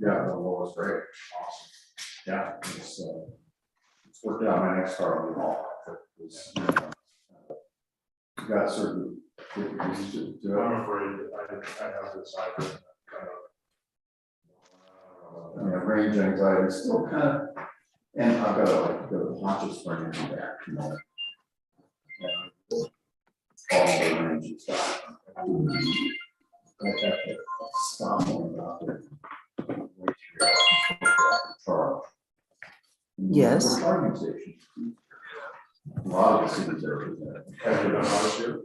got the lowest rate. Awesome. Yeah, it's worked out. My next car will be all. You got certain. I'm afraid that I have this kind of. Range anxiety is still kind of, and I've got a conscious spring in the back, you know. All the range and stuff. I have to stop on about charge. Yes. Charging station. A lot of the cities are. Have you done ours here?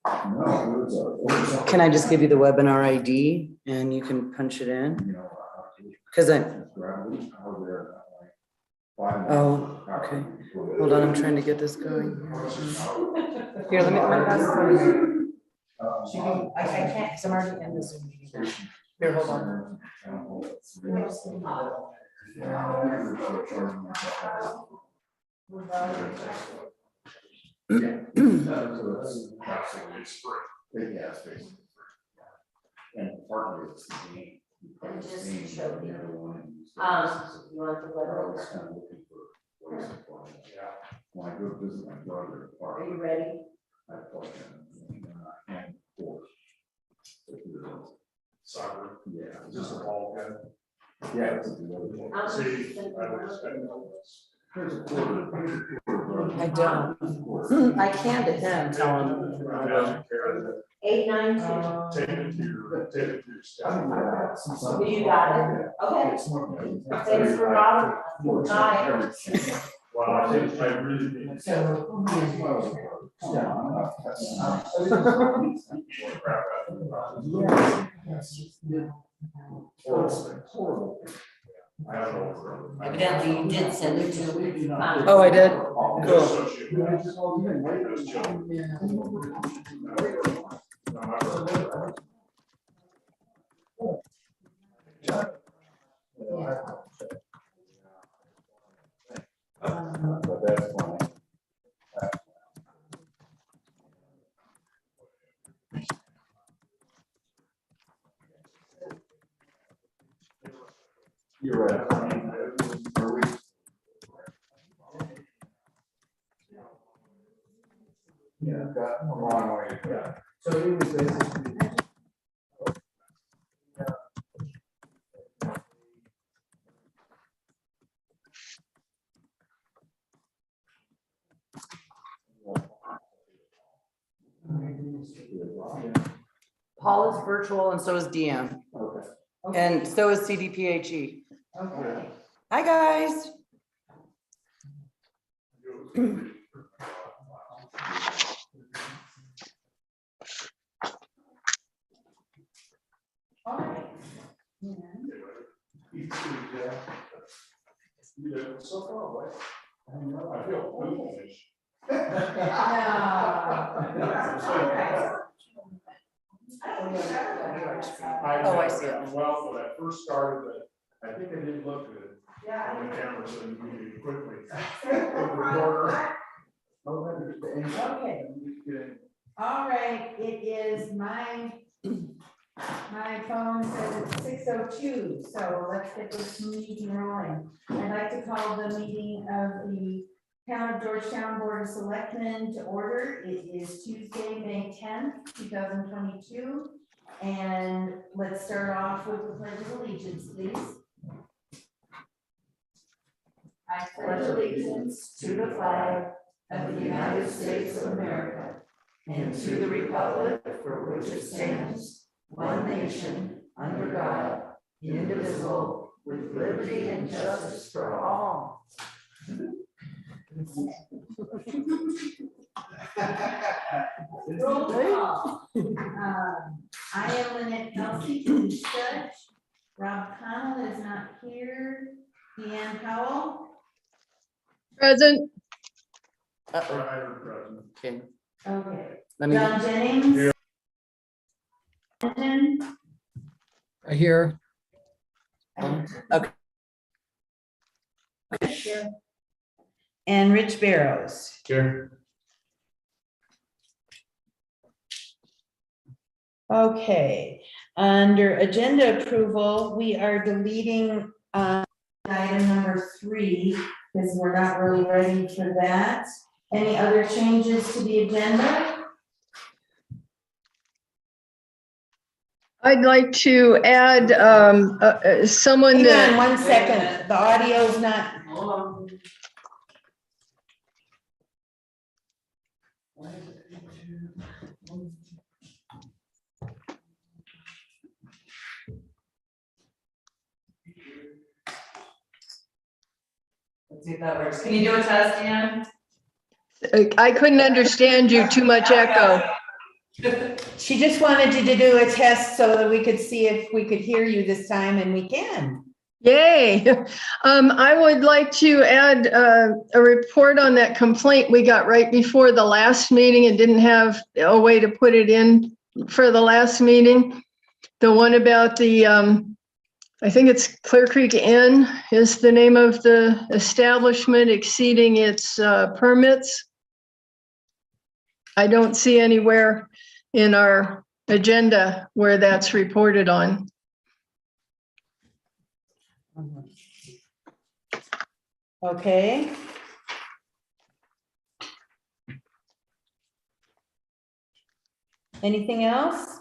No, it was Can I just give you the webinar ID and you can punch it in? you know, Because I, gravity, how they're like. oh, okay. Hold on, I'm trying to get this going. Here, let me, my password. I can't, because I'm already in this meeting. Here, hold on. Yeah, basically. And partly it's the game. And just show me. Everyone. You want the I webinar? was kind of looking for ways to play. Yeah. When I go visit my brother. Are you ready? I play and force. Soccer. Yeah. Is this a ball pin? Yeah, it's a good one. See, I know this. There's a quarter. I don't. I can to him, tell him. I don't care. 892. Take it to your staff. You got it? Okay. Thanks for Robert. Bye. Well, I really need. Horrible. I don't know. Evidently you did send it to. Oh, I did? Cool. But that's fine. You're right. Are we? Yeah, got a long way to go. So it was basically. Paul is virtual and so is DM. Okay. And so is CDPHE. Okay. Hi, guys. All right. You're so far away. I know, I feel foolish. Oh, I see it. Well, when I first started, I think I didn't look good on the camera, so you moved it quickly. Okay. All right, it is my phone says it's 6:02, so let's get this meeting rolling. I'd like to call the meeting of the Town of Georgetown Board of Selectmen to order. It is Tuesday, May 10th, 2022. And let's start off with the Pledge of Allegiance, please. I pledge allegiance to the flag of the United States of America and to the republic for which it stands, one nation, under God, indivisible, with liberty and justice for all. Roll call. I am Lynette Kelsey, Judge. Rob Connell is not here. Deanne Powell. Present. Okay, Okay. let me, John Jennings. I hear. okay. And Rich Barrows. Here. Okay, Under agenda approval, we are deleting item number 3 because we're not really ready for that. Any other changes to the agenda? I'd like to add someone Hang on that, 1 second. The audio's not. Let's see if that works. Can you do a test, Ann? I couldn't understand you, too much echo. She just wanted you to do a test so that we could see if we could hear you this time, and we can. Yay. I would like to add a report on that complaint we got right before the last meeting and didn't have a way to put it in for the last meeting. The one about the, I think it's Clear Creek Inn is the name of the establishment exceeding its permits. I don't see anywhere in our agenda where that's reported on. Okay. Anything else?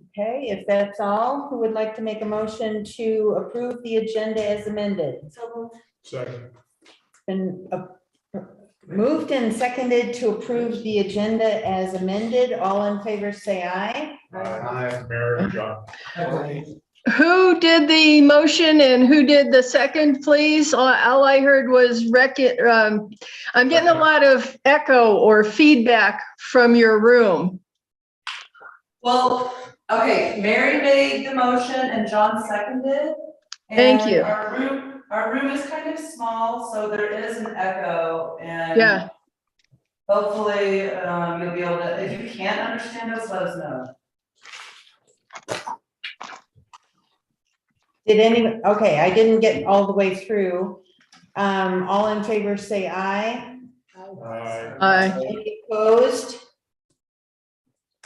Okay, if that's all, who would like to make a motion to approve the agenda as amended? Second. Been moved and seconded to approve the agenda as amended. All in favor, say aye. Mary, John. Who did the motion and who did the second, please? All I heard was I'm getting a lot of echo or feedback from your room. Well, okay, Mary made the motion and John seconded. Thank you. And our room is kind of small, so there is an echo, and Yeah, hopefully you'll be able to, if you can't understand us, let us know. Okay, I didn't get all the way through. All in favor, say aye. Any opposed?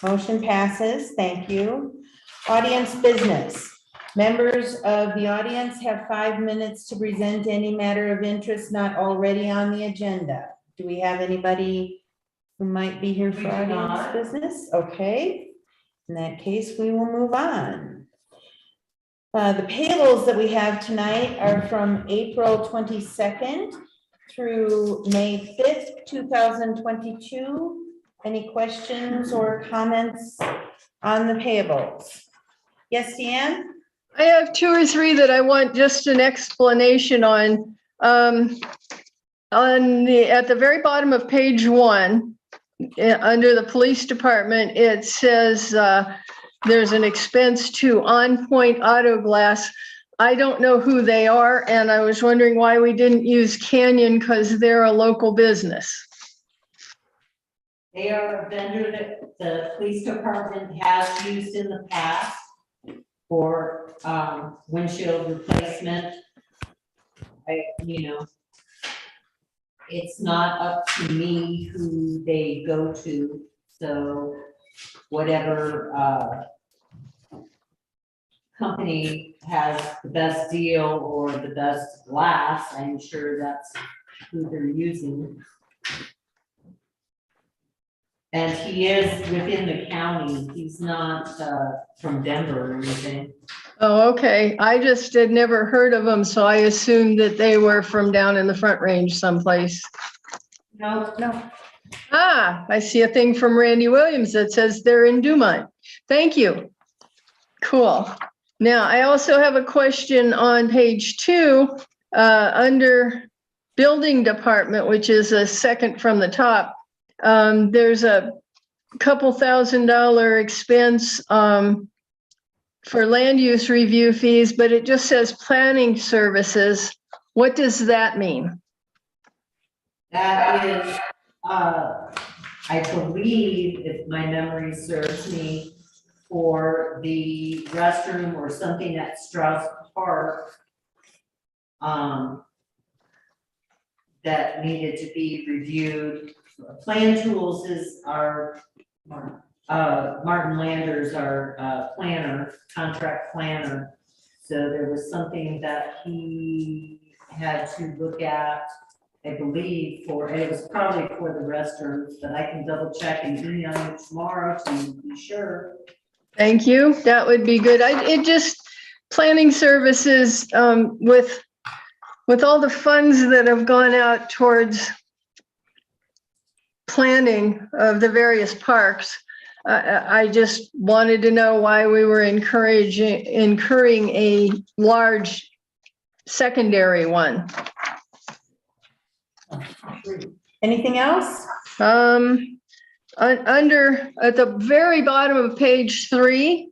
Motion passes. Thank you. Audience business. Members of the audience have 5 minutes to present any matter of interest not already on the agenda. Do we have anybody who might be here We for do audience not. business? Okay. In that case, we will move on. The payables that we have tonight are from April 22nd through May 5th, 2022. Any questions or comments on the payables? Yes, Deanne? I have 2 or 3 that I want just an explanation on. At the very bottom of page 1, under the police department, it says there's an expense to On Point Auto Glass. I don't know who they are, and I was wondering why we didn't use Canyon because they're a local business. They are a vendor that the police department has used in the past for windshield replacement. It's not up to me who they go to, so whatever company has the best deal or the best glass, I'm sure that's who they're using. And he is within the county, he's not from Denver or anything. Oh, okay. I just had never heard of them, so I assumed that they were from down in the Front Range someplace. No. Ah, I see a thing from Randy Williams that says they're in Dumont. Thank you. Cool. Now, I also have a question on page 2, under building department, which is a second from the top. There's a couple $1,000 expense for land use review fees, but it just says planning services. What does that mean? That is, I believe, if my memory serves me, for the restroom or something at Strauss Park that needed to be reviewed. Plan Tools is our Martin Landers, our planner, contract planner. So there was something that he had to look at, I believe, and it was probably for the restrooms, but I can double check and email you tomorrow to be sure. Thank you. That would be good. Planning services, with all the funds that have gone out towards planning of the various parks, I just wanted to know why we were incurring a large secondary one. Anything else? At the very bottom of page 3,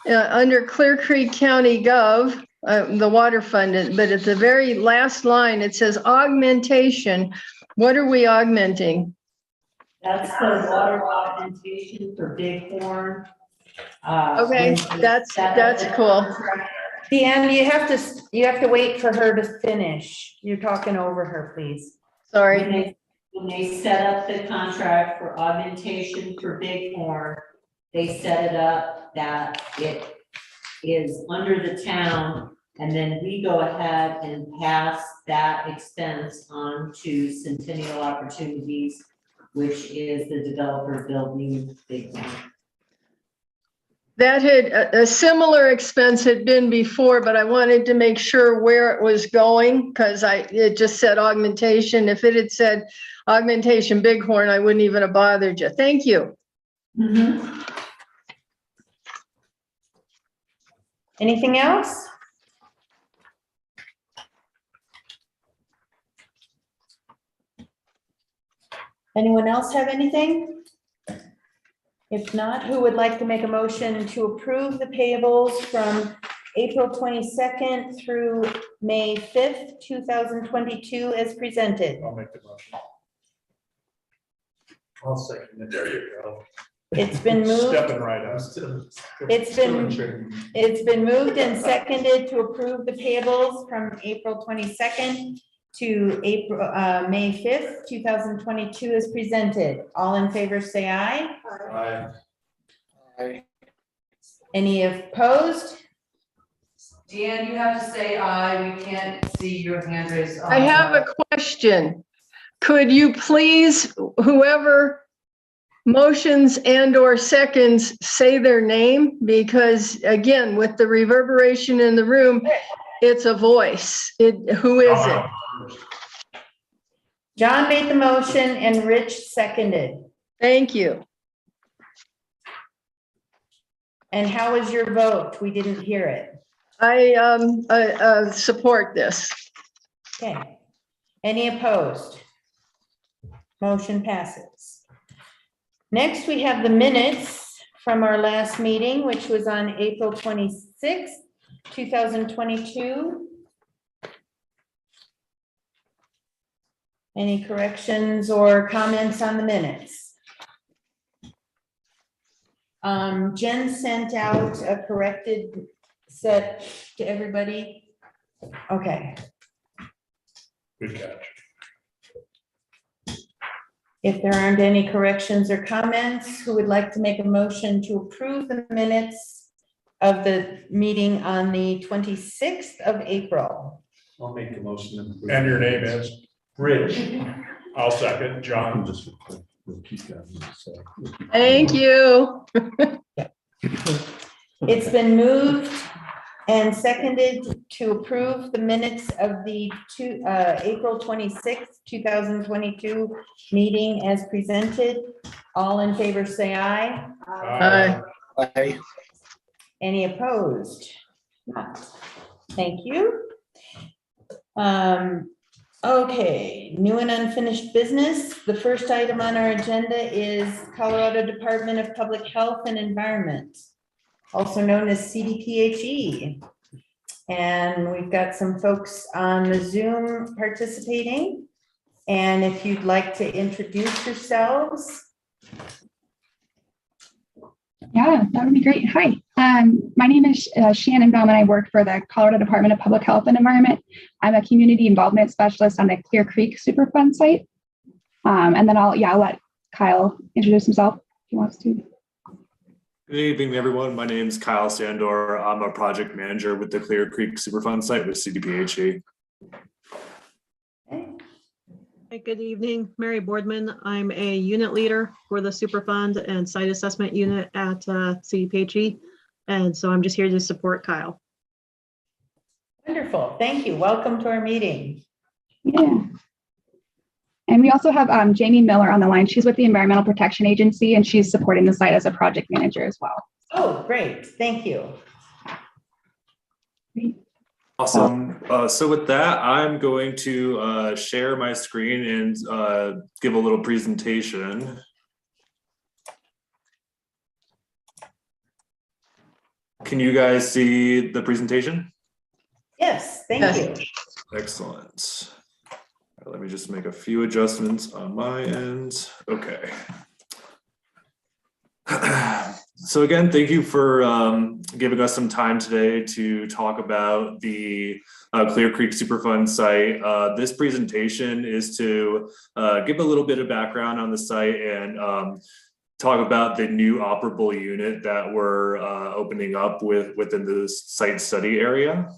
under Clear Creek County Gov, the water fund, but at the very last line, it says augmentation. What are we augmenting? That's the water augmentation for Bighorn. Okay, that's cool. Deanne, you have to wait for her to finish. You're talking over her, please. Sorry. When they set up the contract for augmentation for Bighorn, they set it up that it is under the town, and then we go ahead and pass that expense on to Centennial Opportunities, which is the developer building Bighorn. That had a similar expense had been before, but I wanted to make sure where it was going because it just said augmentation. If it had said augmentation Bighorn, I wouldn't even have bothered you. Thank you. Mm-hmm. Anything else? Anyone else have anything? If not, who would like to make a motion to approve the payables from April 22nd through May 5th, 2022 as presented? I'll make the motion. I'll second it. There you go. It's been moved. Stepping right up. It's been moved and seconded to approve the payables from April 22nd to May 5th, 2022 as presented. All in favor, say aye. Aye. Any opposed? Deanne, you have to say aye. We can't see your hand raised. I have a question. Could you please, whoever motions and or seconds, say their name? Because again, with the reverberation in the room, it's a voice. Who is it? John made the motion and Rich seconded. Thank you. And how was your vote? We didn't hear it. I support this. Okay. Any opposed? Motion passes. Next, we have the minutes from our last meeting, which was on April 26th, 2022. Any corrections or comments on the minutes? Jen sent out a corrected set to everybody. Okay. Good catch. If there aren't any corrections or comments, who would like to make a motion to approve the minutes of the meeting on the 26th of April? I'll make the motion. And your name is? Rich. I'll second, John. Thank you. It's been moved and seconded to approve the minutes of the April 26th, 2022 meeting as presented. All in favor, say aye. Aye. Any opposed? Not. Thank you. Okay, new and unfinished business. The first item on our agenda is Colorado Department of Public Health and Environment, also known as CDPHE. And we've got some folks on the Zoom participating. And if you'd like to introduce yourselves. Yeah, that would be great. Hi, my name is Shannon Bauman. I work for the Colorado Department of Public Health and Environment. I'm a community involvement specialist on the Clear Creek Superfund site. And then I'll let Kyle introduce himself if he wants to. Good evening, everyone. My name is Kyle Sandor. I'm a project manager with the Clear Creek Superfund site with CDPHE. Hi, good evening, Mary Boardman. I'm a unit leader for the Superfund and site assessment unit at CDPHE. And so I'm just here to support Kyle. Wonderful. Thank you. Welcome to our meeting. Yeah. And we also have Jamie Miller on the line. She's with the Environmental Protection Agency, and she's supporting the site as a project manager as well. Oh, great. Thank you. Awesome. So with that, I'm going to share my screen and give a little presentation. Can you guys see the presentation? Yes, thank you. Excellent. Let me just make a few adjustments on my end. Okay. So again, thank you for giving us some time today to talk about the Clear Creek Superfund site. This presentation is to give a little bit of background on the site and talk about the new operable unit that we're opening up within the site study area.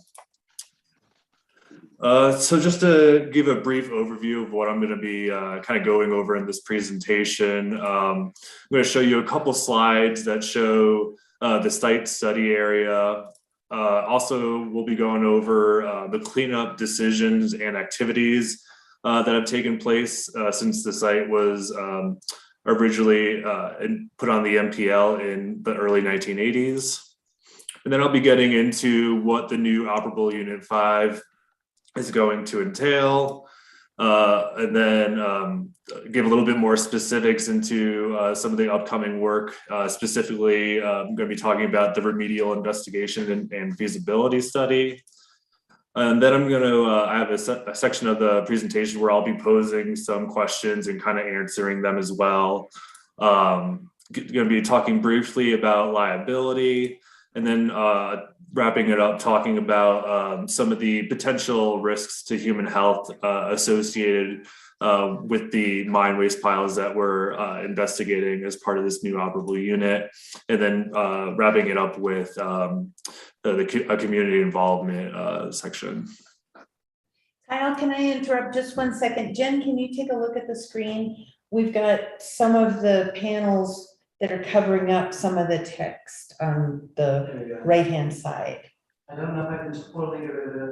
So just to give a brief overview of what I'm going to be kind of going over in this presentation, I'm going to show you a couple slides that show the site study area. Also, we'll be going over the cleanup decisions and activities that have taken place since the site was originally put on the MPL in the early 1980s. And then I'll be getting into what the new operable Unit 5 is going to entail, and then give a little bit more specifics into some of the upcoming work. Specifically, I'm going to be talking about the remedial investigation and feasibility study. And then I'm going to, I have a section of the presentation where I'll be posing some questions and kind of answering them as well. Going to be talking briefly about liability, and then wrapping it up, talking about some of the potential risks to human health associated with the mine waste piles that we're investigating as part of this new operable unit, and then wrapping it up with a community involvement section. Kyle, can I interrupt just 1 second? Jen, can you take a look at the screen? We've got some of the panels that are covering up some of the text on the right-hand side. I don't know if I can totally get rid of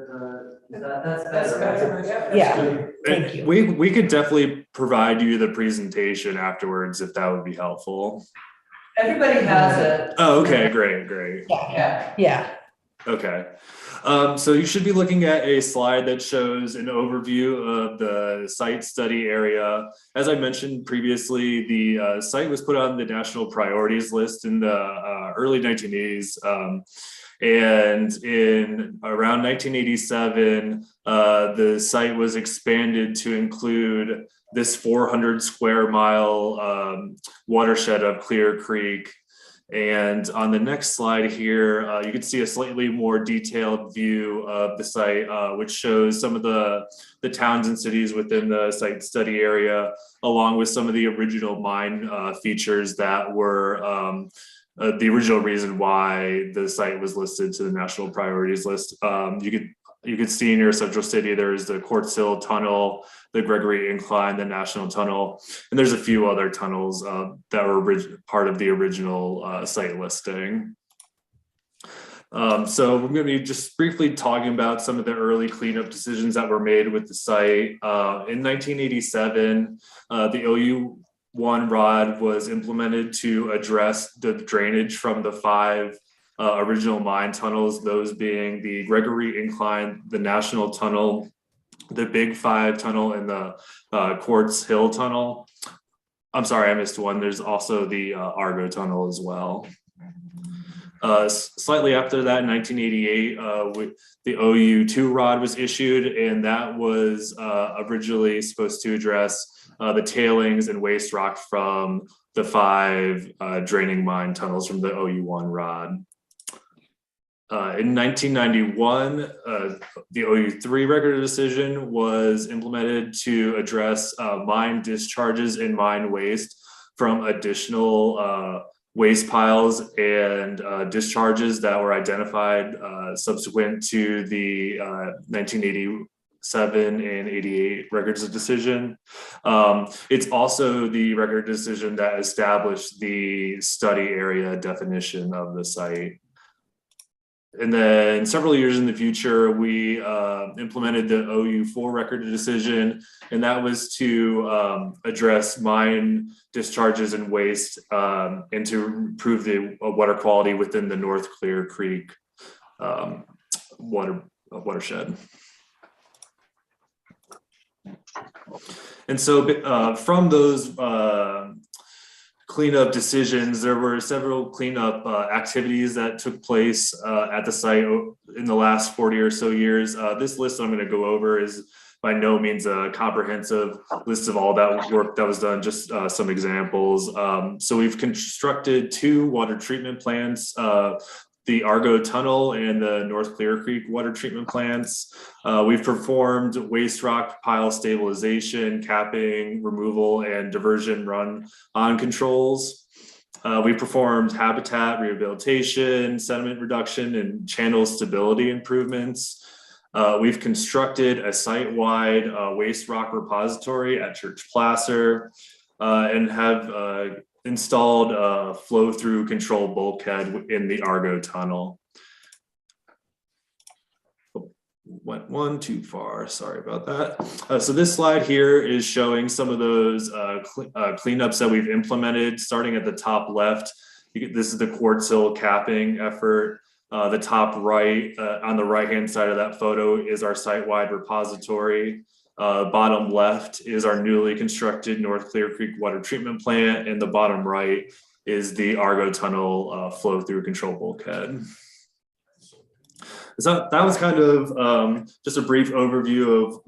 it. That's better. Yeah, thank you. We could definitely provide you the presentation afterwards if that would be helpful. Everybody has it. Oh, okay, great. Yeah. Okay. So you should be looking at a slide that shows an overview of the site study area. As I mentioned previously, the site was put on the national priorities list in the early 1980s. And in around 1987, the site was expanded to include this 400 square mile watershed of Clear Creek. And on the next slide here, you can see a slightly more detailed view of the site, which shows some of the towns and cities within the site study area, along with some of the original mine features that were the original reason why the site was listed to the national priorities list. You could see near Central City, there's the Quartz Hill Tunnel, the Gregory Incline, the National Tunnel, and there's a few other tunnels that were part of the original site listing. So we're going to be just briefly talking about some of the early cleanup decisions that were made with the site. In 1987, the OU1 rod was implemented to address the drainage from the 5 original mine tunnels, those being the Gregory Incline, the National Tunnel, the Big 5 tunnel, and the Quartz Hill tunnel. I'm sorry, I missed one. There's also the Argo tunnel as well. Slightly after that, in 1988, the OU2 rod was issued, and that was originally supposed to address the tailings and waste rock from the 5 draining mine tunnels from the OU1 rod. In 1991, the OU3 record of decision was implemented to address mine discharges and mine waste from additional waste piles and discharges that were identified subsequent to the 1987 and 88 records of decision. It's also the record of decision that established the study area definition of the site. And then several years in the future, we implemented the OU4 record of decision, and that was to address mine discharges and waste and to improve the water quality within the North Clear Creek watershed. And so from those cleanup decisions, there were several cleanup activities that took place at the site in the last 40 or so years. This list I'm going to go over is by no means a comprehensive list of all that work that was done, just some examples. So we've constructed 2 water treatment plants, the Argo Tunnel and the North Clear Creek water treatment plants. We've performed waste rock pile stabilization, capping, removal, and diversion run-on controls. We performed habitat rehabilitation, sediment reduction, and channel stability improvements. We've constructed a site-wide waste rock repository at Church Placer and have installed a flow-through control bulkhead in the Argo Tunnel. Went one too far, sorry about that. So this slide here is showing some of those cleanups that we've implemented, starting at the top left. This is the quartz hill capping effort. The top right, on the right-hand side of that photo is our site-wide repository. Bottom left is our newly constructed North Clear Creek water treatment plant, and the bottom right is the Argo Tunnel flow-through control bulkhead. So that was kind of just a brief overview of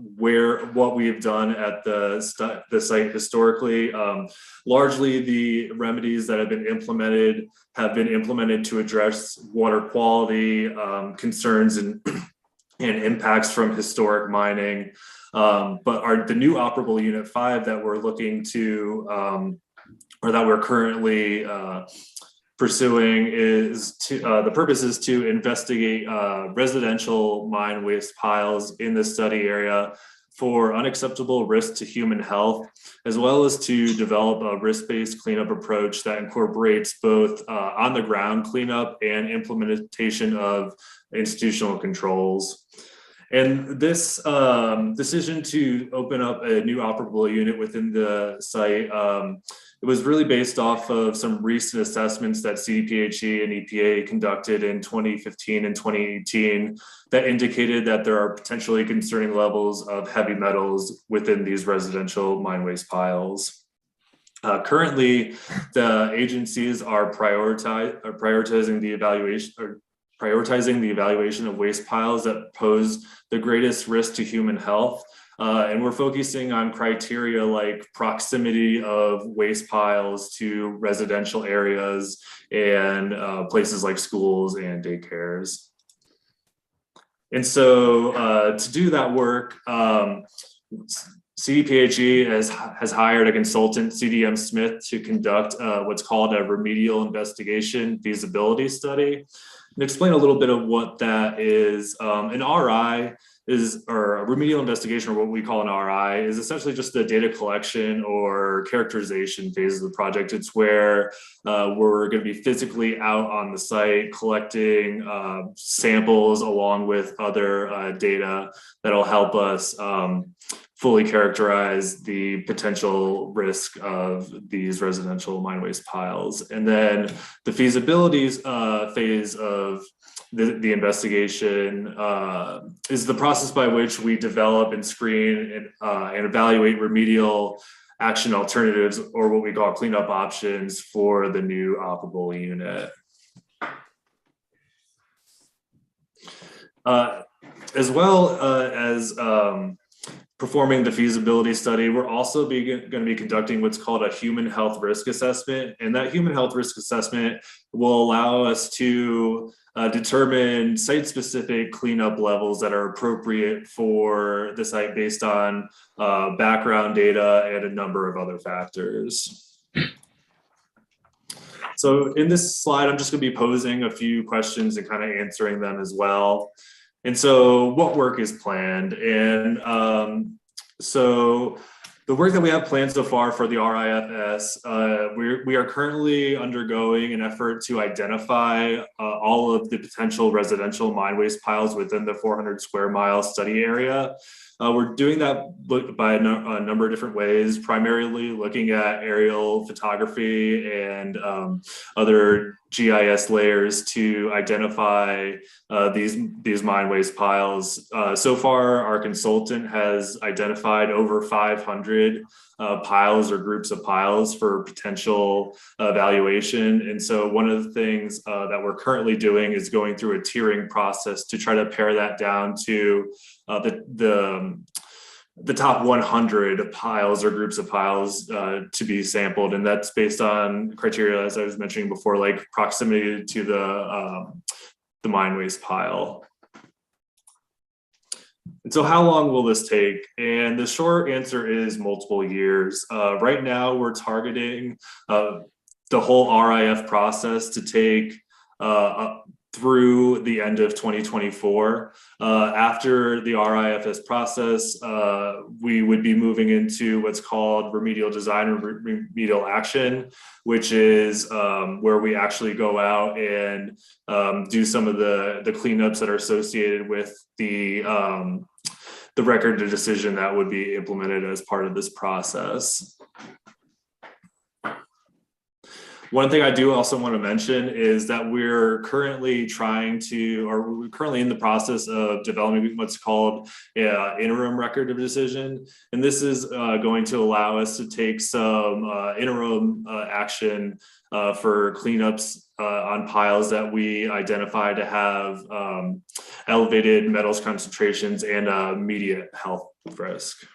what we have done at the site historically. Largely, the remedies that have been implemented to address water quality concerns and impacts from historic mining. But the new operable Unit 5 that we're looking to, or that we're currently pursuing is the purpose is to investigate residential mine waste piles in the study area for unacceptable risk to human health, as well as to develop a risk-based cleanup approach that incorporates both on-the-ground cleanup and implementation of institutional controls. And this decision to open up a new operable unit within the site, it was really based off of some recent assessments that CDPHE and EPA conducted in 2015 and 2018 that indicated that there are potentially concerning levels of heavy metals within these residential mine waste piles. Currently, the agencies are prioritizing the evaluation of waste piles that pose the greatest risk to human health. And we're focusing on criteria like proximity of waste piles to residential areas and places like schools and daycares. And so to do that work, CDPHE has hired a consultant, CDM Smith, to conduct what's called a remedial investigation feasibility study. And explain a little bit of what that is. An RI or a remedial investigation, or what we call an RI, is essentially just the data collection or characterization phase of the project. It's where we're going to be physically out on the site collecting samples along with other data that'll help us fully characterize the potential risk of these residential mine waste piles. And then the feasibilities phase of the investigation is the process by which we develop and screen and evaluate remedial action alternatives, or what we call cleanup options, for the new operable unit. As well as performing the feasibility study, we're also going to be conducting what's called a human health risk assessment. And that human health risk assessment will allow us to determine site-specific cleanup levels that are appropriate for the site based on background data and a number of other factors. So in this slide, I'm just going to be posing a few questions and kind of answering them as well. And so what work is planned? And so the work that we have planned so far for the RIFS, we are currently undergoing an effort to identify all of the potential residential mine waste piles within the 400 square mile study area. We're doing that by a number of different ways, primarily looking at aerial photography and other GIS layers to identify these mine waste piles. So far, our consultant has identified over 500 piles or groups of piles for potential evaluation. And so one of the things that we're currently doing is going through a tiering process to try to pare that down to the top 100 piles or groups of piles to be sampled. And that's based on criteria, as I was mentioning before, like proximity to the mine waste pile. And so how long will this take? And the short answer is multiple years. Right now, we're targeting the whole RIF process to take through the end of 2024. After the RIFS process, we would be moving into what's called remedial design or remedial action, which is where we actually go out and do some of the cleanups that are associated with the record of decision that would be implemented as part of this process. One thing I do also want to mention is that we're currently we're currently in the process of developing what's called an interim record of decision. And this is going to allow us to take some interim action for cleanups on piles that we identify to have elevated metals concentrations and immediate health risk.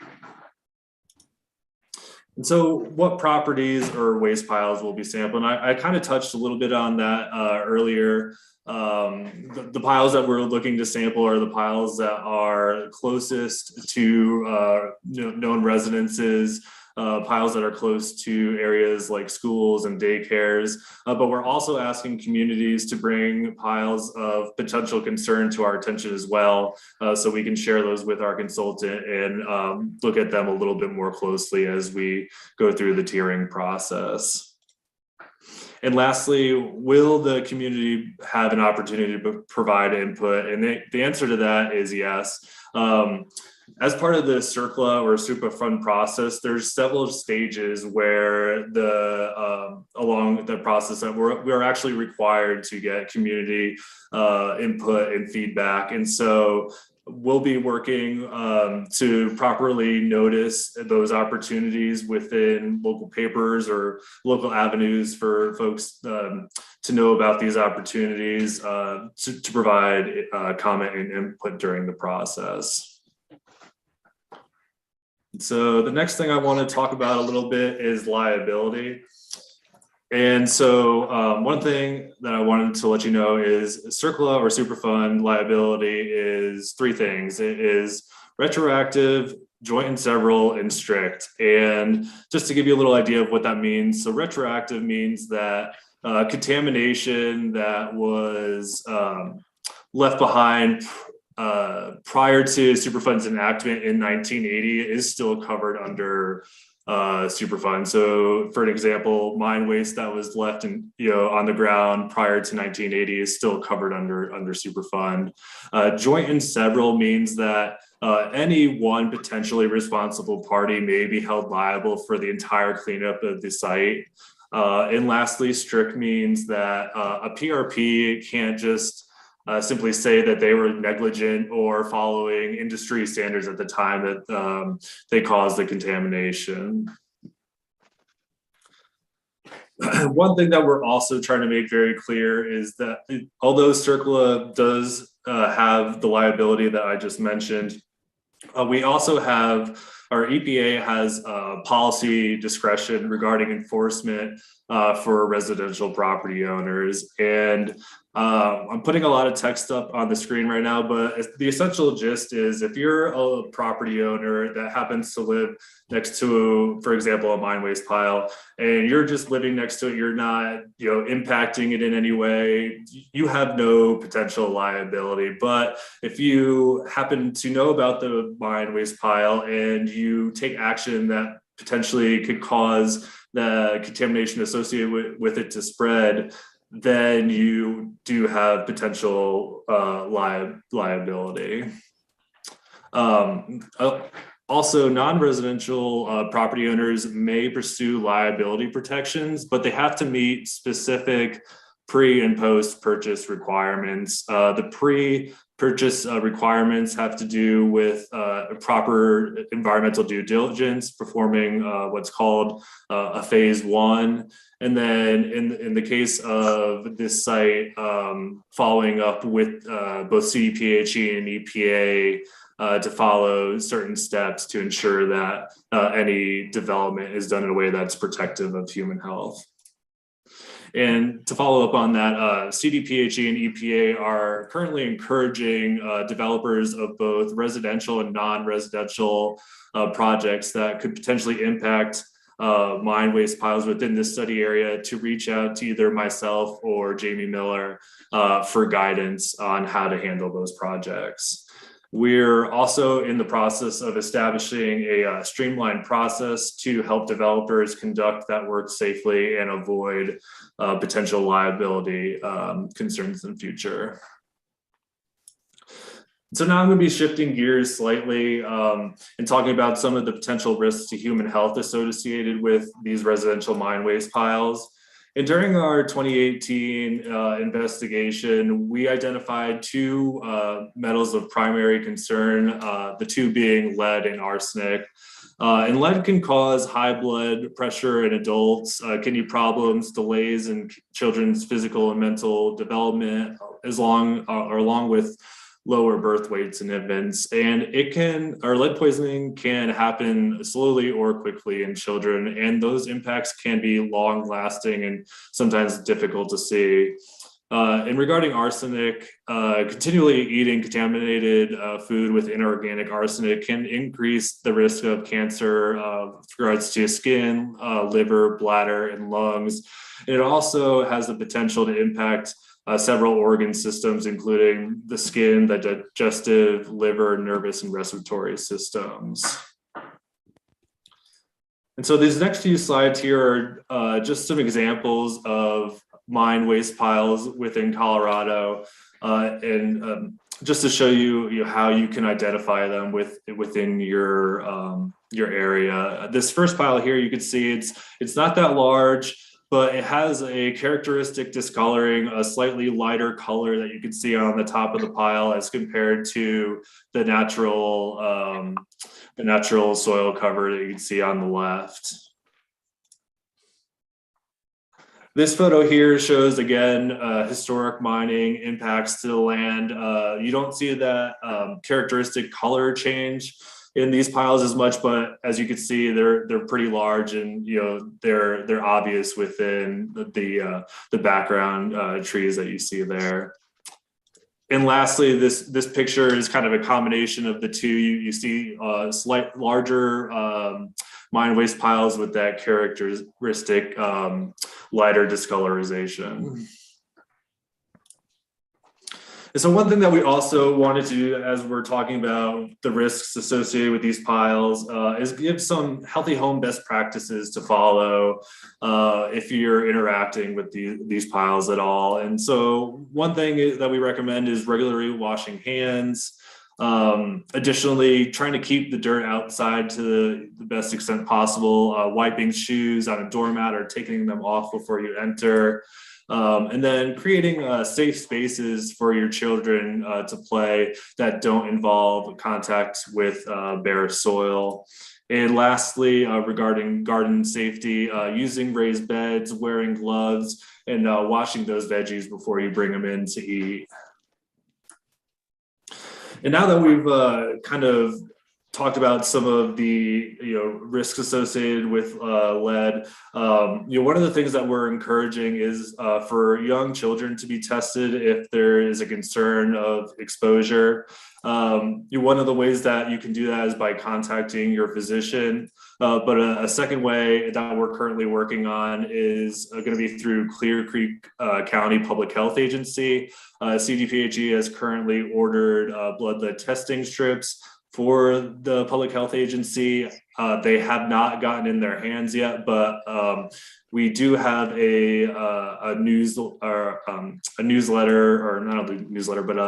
And so what properties or waste piles will be sampled? And I kind of touched a little bit on that earlier. The piles that we're looking to sample are the piles that are closest to known residences, piles that are close to areas like schools and daycares, but we're also asking communities to bring piles of potential concern to our attention as well, so we can share those with our consultant and look at them a little bit more closely as we go through the tiering process. And lastly, will the community have an opportunity to provide input? And the answer to that is yes. As part of the CERCLA or Superfund process, there's several stages where along the process that we're actually required to get community input and feedback. And so we'll be working to properly notice those opportunities within local papers or local avenues for folks to know about these opportunities to provide comment and input during the process. So the next thing I want to talk about a little bit is liability. And so one thing that I wanted to let you know is CERCLA or Superfund liability is three things. It is retroactive, joint and several, and strict. And just to give you a little idea of what that means. So retroactive means that contamination that was left behind prior to Superfund's enactment in 1980 is still covered under Superfund. So for an example, mine waste that was left on the ground prior to 1980 is still covered under Superfund. Joint and several means that any one potentially responsible party may be held liable for the entire cleanup of the site. And lastly, strict means that a PRP can't just simply say that they were negligent or following industry standards at the time that they caused the contamination. One thing that we're also trying to make very clear is that although CERCLA does have the liability that I just mentioned, we also have our EPA has policy discretion regarding enforcement for residential property owners. And I'm putting a lot of text up on the screen right now, but the essential gist is if you're a property owner that happens to live next to, for example, a mine waste pile, and you're just living next to it, you're not, impacting it in any way, you have no potential liability. But if you happen to know about the mine waste pile and you take action that potentially could cause the contamination associated with it to spread, then you do have potential liability. Also, non-residential property owners may pursue liability protections, but they have to meet specific pre and post purchase requirements. The pre-purchase requirements have to do with proper environmental due diligence, performing what's called a phase 1. And then in the case of this site, following up with both CDPHE and EPA to follow certain steps to ensure that any development is done in a way that's protective of human health. And to follow up on that, CDPHE and EPA are currently encouraging developers of both residential and non-residential projects that could potentially impact mine waste piles within this study area to reach out to either myself or Jamie Miller for guidance on how to handle those projects. We're also in the process of establishing a streamlined process to help developers conduct that work safely and avoid potential liability concerns in the future. So now I'm going to be shifting gears slightly and talking about some of the potential risks to human health associated with these residential mine waste piles. And during our 2018 investigation, we identified 2 metals of primary concern, the 2 being lead and arsenic. And lead can cause high blood pressure in adults, kidney problems, delays in children's physical and mental development, along with lower birth weights in infants. And lead poisoning can happen slowly or quickly in children, and those impacts can be long lasting and sometimes difficult to see. And regarding arsenic, continually eating contaminated food with inorganic arsenic can increase the risk of cancer with regards to skin, liver, bladder, and lungs. And it also has the potential to impact several organ systems, including the skin, the digestive, liver, nervous, and respiratory systems. And so these next few slides here are just some examples of mine waste piles within Colorado, and just to show you, how you can identify them within your area. This first pile here, you can see it's not that large, but it has a characteristic discoloring, a slightly lighter color that you can see on the top of the pile as compared to the natural soil cover that you can see on the left. This photo here shows, again, historic mining impacts to the land. You don't see that characteristic color change in these piles as much, but as you can see, they're pretty large, and they're obvious within the background trees that you see there. And lastly, this picture is kind of a combination of the 2. You see slight larger mine waste piles with that characteristic lighter discolorization. And so one thing that we also wanted to do as we're talking about the risks associated with these piles is give some healthy home best practices to follow if you're interacting with these piles at all. And so one thing that we recommend is regularly washing hands. Additionally, trying to keep the dirt outside to the best extent possible, wiping shoes on a doormat or taking them off before you enter. And then creating safe spaces for your children to play that don't involve contact with bare soil. And lastly, regarding garden safety, using raised beds, wearing gloves, and washing those veggies before you bring them in to eat. And now that we've kind of talked about some of the risks associated with lead. One of the things that we're encouraging is for young children to be tested if there is a concern of exposure. One of the ways that you can do that is by contacting your physician. But a second way that we're currently working on is going to be through Clear Creek County Public Health Agency. CDPHE has currently ordered blood lead testing strips for the public health agency. They have not gotten in their hands yet, but we do have a newsletter, or not a newsletter, but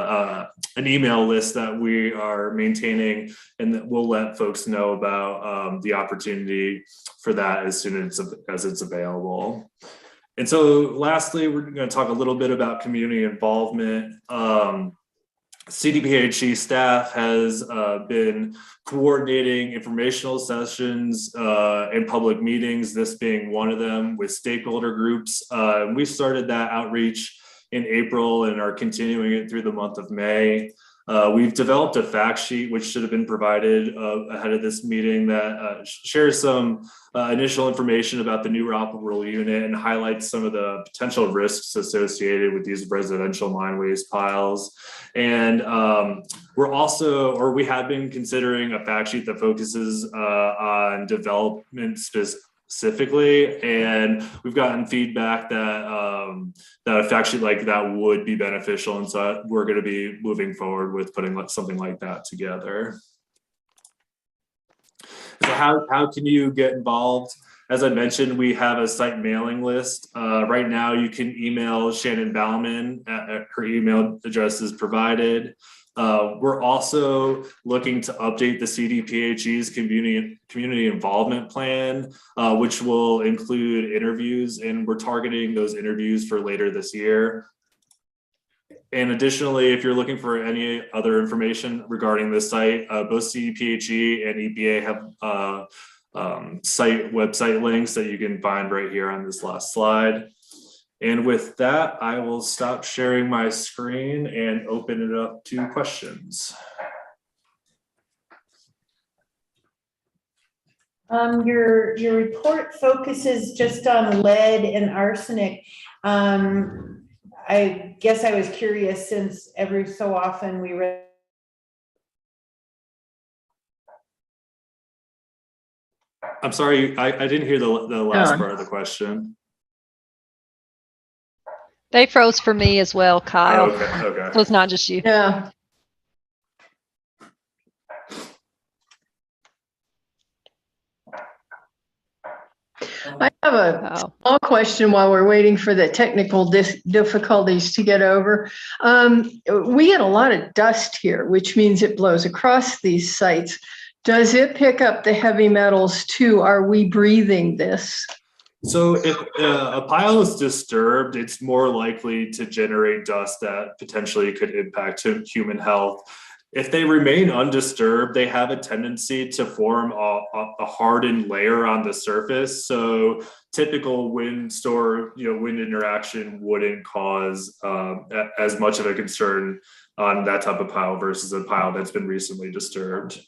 an email list that we are maintaining, and that we'll let folks know about the opportunity for that as soon as it's available. And so lastly, we're going to talk a little bit about community involvement. CDPHE staff has been coordinating informational sessions and public meetings, this being one of them, with stakeholder groups. We started that outreach in April and are continuing it through the month of May. We've developed a fact sheet which should have been provided ahead of this meeting that shares some initial information about the new operable unit and highlights some of the potential risks associated with these residential mine waste piles. And we have been considering a fact sheet that focuses on development specifically, and we've gotten feedback that that a fact sheet like that would be beneficial, and so we're going to be moving forward with putting something like that together. So how can you get involved? As I mentioned, we have a site mailing list. Right now, you can email Shannon Bauman. Her email address is provided. We're also looking to update the CDPHE's community involvement plan, which will include interviews, and we're targeting those interviews for later this year. And additionally, if you're looking for any other information regarding this site, both CDPHE and EPA have website links that you can find right here on this last slide. And with that, I will stop sharing my screen and open it up to questions. Your report focuses just on lead and arsenic. I guess I was curious, since every so often we read. I'm sorry, I didn't hear the last part of the question. They froze for me as well, Kyle. Okay. So it's not just you. Yeah. I have a small question while we're waiting for the technical difficulties to get over. We get a lot of dust here, which means it blows across these sites. Does it pick up the heavy metals too? Are we breathing this? So if a pile is disturbed, it's more likely to generate dust that potentially could impact human health. If they remain undisturbed, they have a tendency to form a hardened layer on the surface. So typical wind interaction wouldn't cause as much of a concern on that type of pile versus a pile that's been recently disturbed.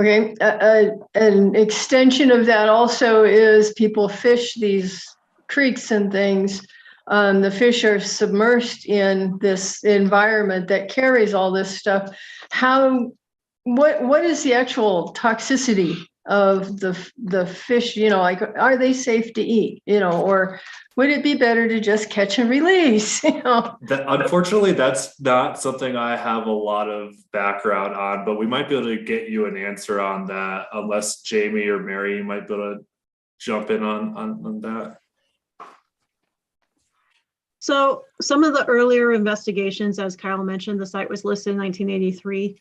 Okay, an extension of that also is people fish these creeks and things. The fish are submersed in this environment that carries all this stuff. What is the actual toxicity of the fish? Like, are they safe to eat? Or would it be better to just catch and release? Unfortunately, that's not something I have a lot of background on, but we might be able to get you an answer on that, unless Jamie or Mary might be able to jump in on that. So some of the earlier investigations, as Kyle mentioned, the site was listed in 1983.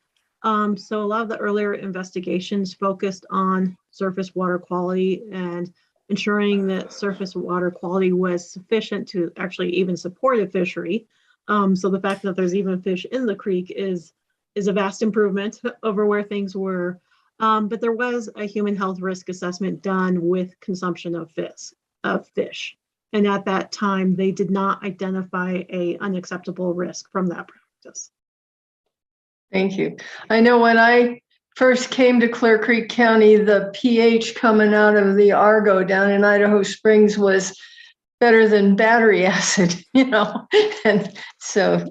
So a lot of the earlier investigations focused on surface water quality and ensuring that surface water quality was sufficient to actually even support a fishery. So the fact that there's even fish in the creek is a vast improvement over where things were. But there was a human health risk assessment done with consumption of fish. And at that time, they did not identify an unacceptable risk from that practice. Thank you. I know when I first came to Clear Creek County, the pH coming out of the Argo down in Idaho Springs was better than battery acid, and so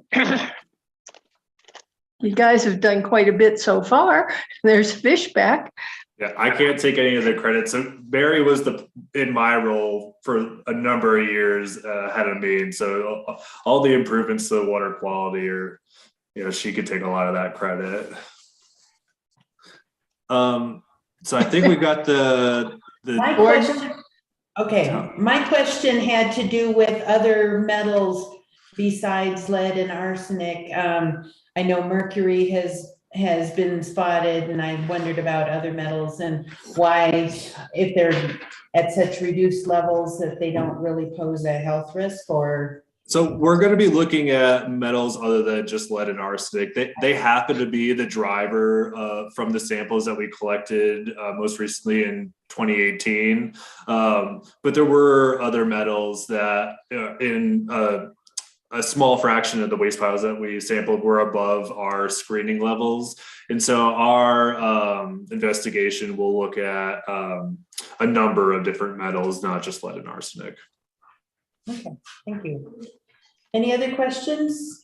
you guys have done quite a bit so far. There's fish back. Yeah, I can't take any of the credit. So Barry was in my role for a number of years ahead of me, and so all the improvements to the water quality are, she could take a lot of that credit. So I think we've got the My question, okay, my question had to do with other metals besides lead and arsenic. I know mercury has been spotted, and I wondered about other metals and why, if they're at such reduced levels, that they don't really pose a health risk. Or so we're going to be looking at metals other than just lead and arsenic. They happen to be the driver from the samples that we collected most recently in 2018. But there were other metals that in a small fraction of the waste piles that we sampled were above our screening levels. And so our investigation will look at a number of different metals, not just lead and arsenic. okay, thank you. Any other questions?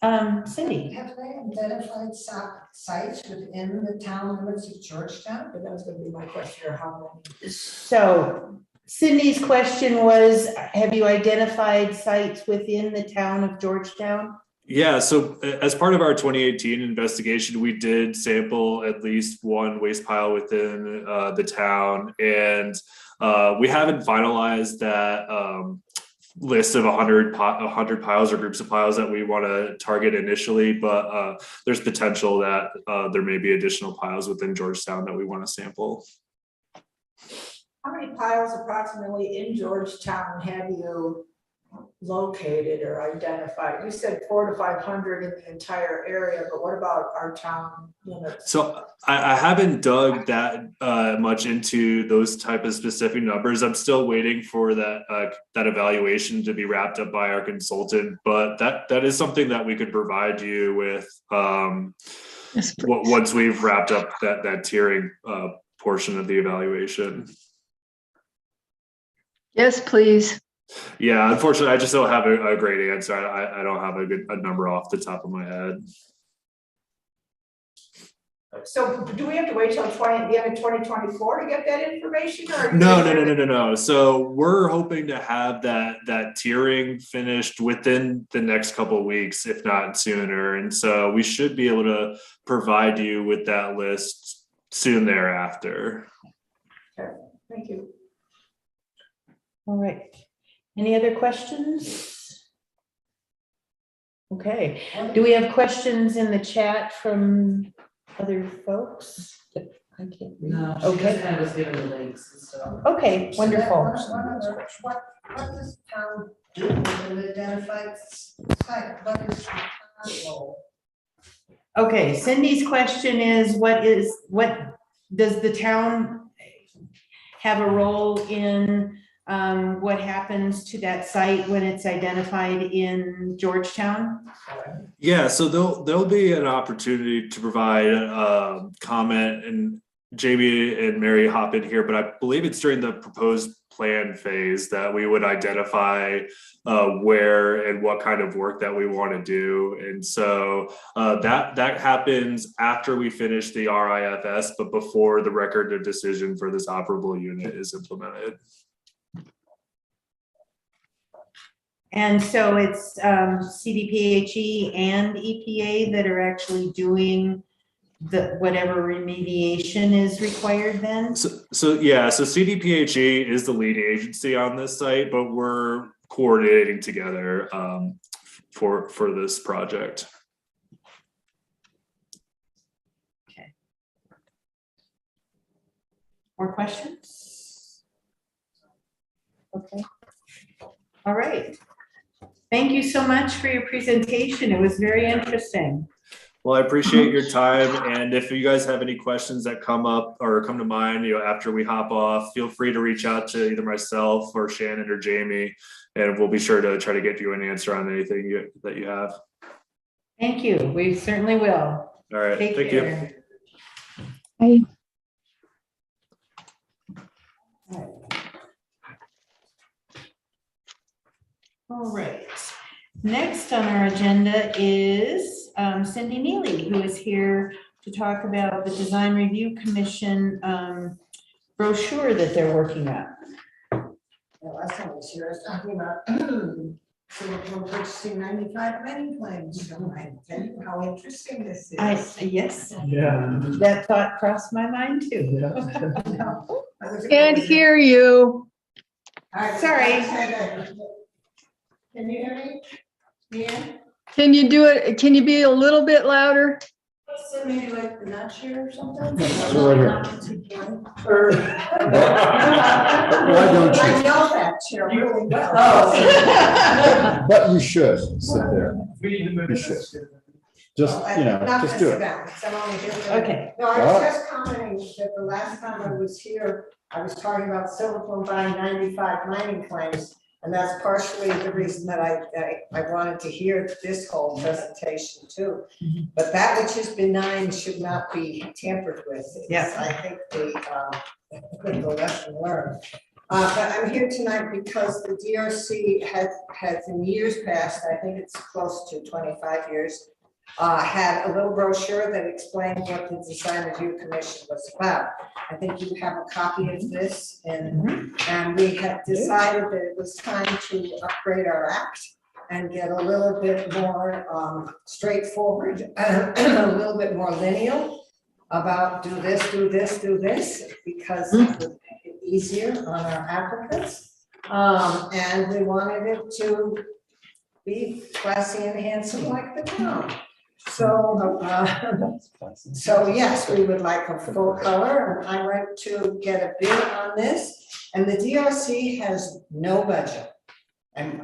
Cindy? Have they identified sites within the town limits of Georgetown? But that was going to be my question, or how many? So Cindy's question was, have you identified sites within the town of Georgetown? Yeah, so as part of our 2018 investigation, we did sample at least one waste pile within the town, and we haven't finalized that list of 100 piles or groups of piles that we want to target initially, but there's potential that there may be additional piles within Georgetown that we want to sample. How many piles approximately in Georgetown have you located or identified? You said 400 to 500 in the entire area, but what about our town limits? So I haven't dug that much into those type of specific numbers. I'm still waiting for that evaluation to be wrapped up by our consultant, but that is something that we could provide you with once we've wrapped up that tiering portion of the evaluation. Yes, please. Yeah, unfortunately, I just don't have a great answer. I don't have a number off the top of my head. So do we have to wait till the end of 2024 to get that information? Or No. So we're hoping to have that tiering finished within the next couple of weeks, if not sooner. And so we should be able to provide you with that list soon thereafter. Okay, thank you. All right. Any other questions? Okay. Do we have questions in the chat from other folks? I can't read. No, Okay. I was given the links and stuff. Okay, wonderful. What does town do with an identified site? What is the town's role? Okay, Cindy's question is, what does the town have a role in what happens to that site when it's identified in Georgetown? Yeah, so there'll be an opportunity to provide comment, and Jamie and Mary hop in here, but I believe it's during the proposed plan phase that we would identify where and what kind of work that we want to do. And so that happens after we finish the RIFS, but before the record of decision for this operable unit is implemented. And so it's CDPHE and EPA that are actually doing whatever remediation is required then? So CDPHE is the lead agency on this site, but we're coordinating together for this project. Okay. More questions? Okay. All right. Thank you so much for your presentation. It was very interesting. Well, I appreciate your time. And if you guys have any questions that come up or come to mind, after we hop off, feel free to reach out to either myself or Shannon or Jamie, and we'll be sure to try to get you an answer on anything that you have. Thank you. We certainly will. All right. Take Thank care. you. Bye. All right. Next on our agenda is Cindy Neely, who is here to talk about the Design Review Commission brochure that they're working on. Last time I was here, I was talking about Selectmen purchasing 95 mining claims. So I tell you how interesting this is. Yes, Yeah. that thought crossed my mind too. Can't hear you. Sorry. Can you hear me? Yeah. Can you do it? Can you be a little bit louder? So maybe like the notch here or something? So right Or- Why don't you? I know that chair really well. Oh. But you should sit there. You should. Just, Well, you know, I'm not just gonna do sit it. down, 'cause I'm only here for- Okay. No, I was just commenting that the last time I was here, I was talking about Silver Plume buying 95 mining claims. And that's partially the reason that I wanted to hear this whole presentation too. But that which is benign should not be tampered with. Yeah. I think the lesson learned. But I'm here tonight because the DRC has in years past, I think it's close to 25 years, had a little brochure that explained what the Design Review Commission was about. I think you have a copy of this, and we had decided that it was time to upgrade our act and get a little bit more straightforward, a little bit more lineal about do this, do this, do this, because it would make it easier on our applicants. And we wanted it to be classy and handsome like the town. So, so yes, we would like a full color, and I went to get a bid on this, and the DRC has no budget. And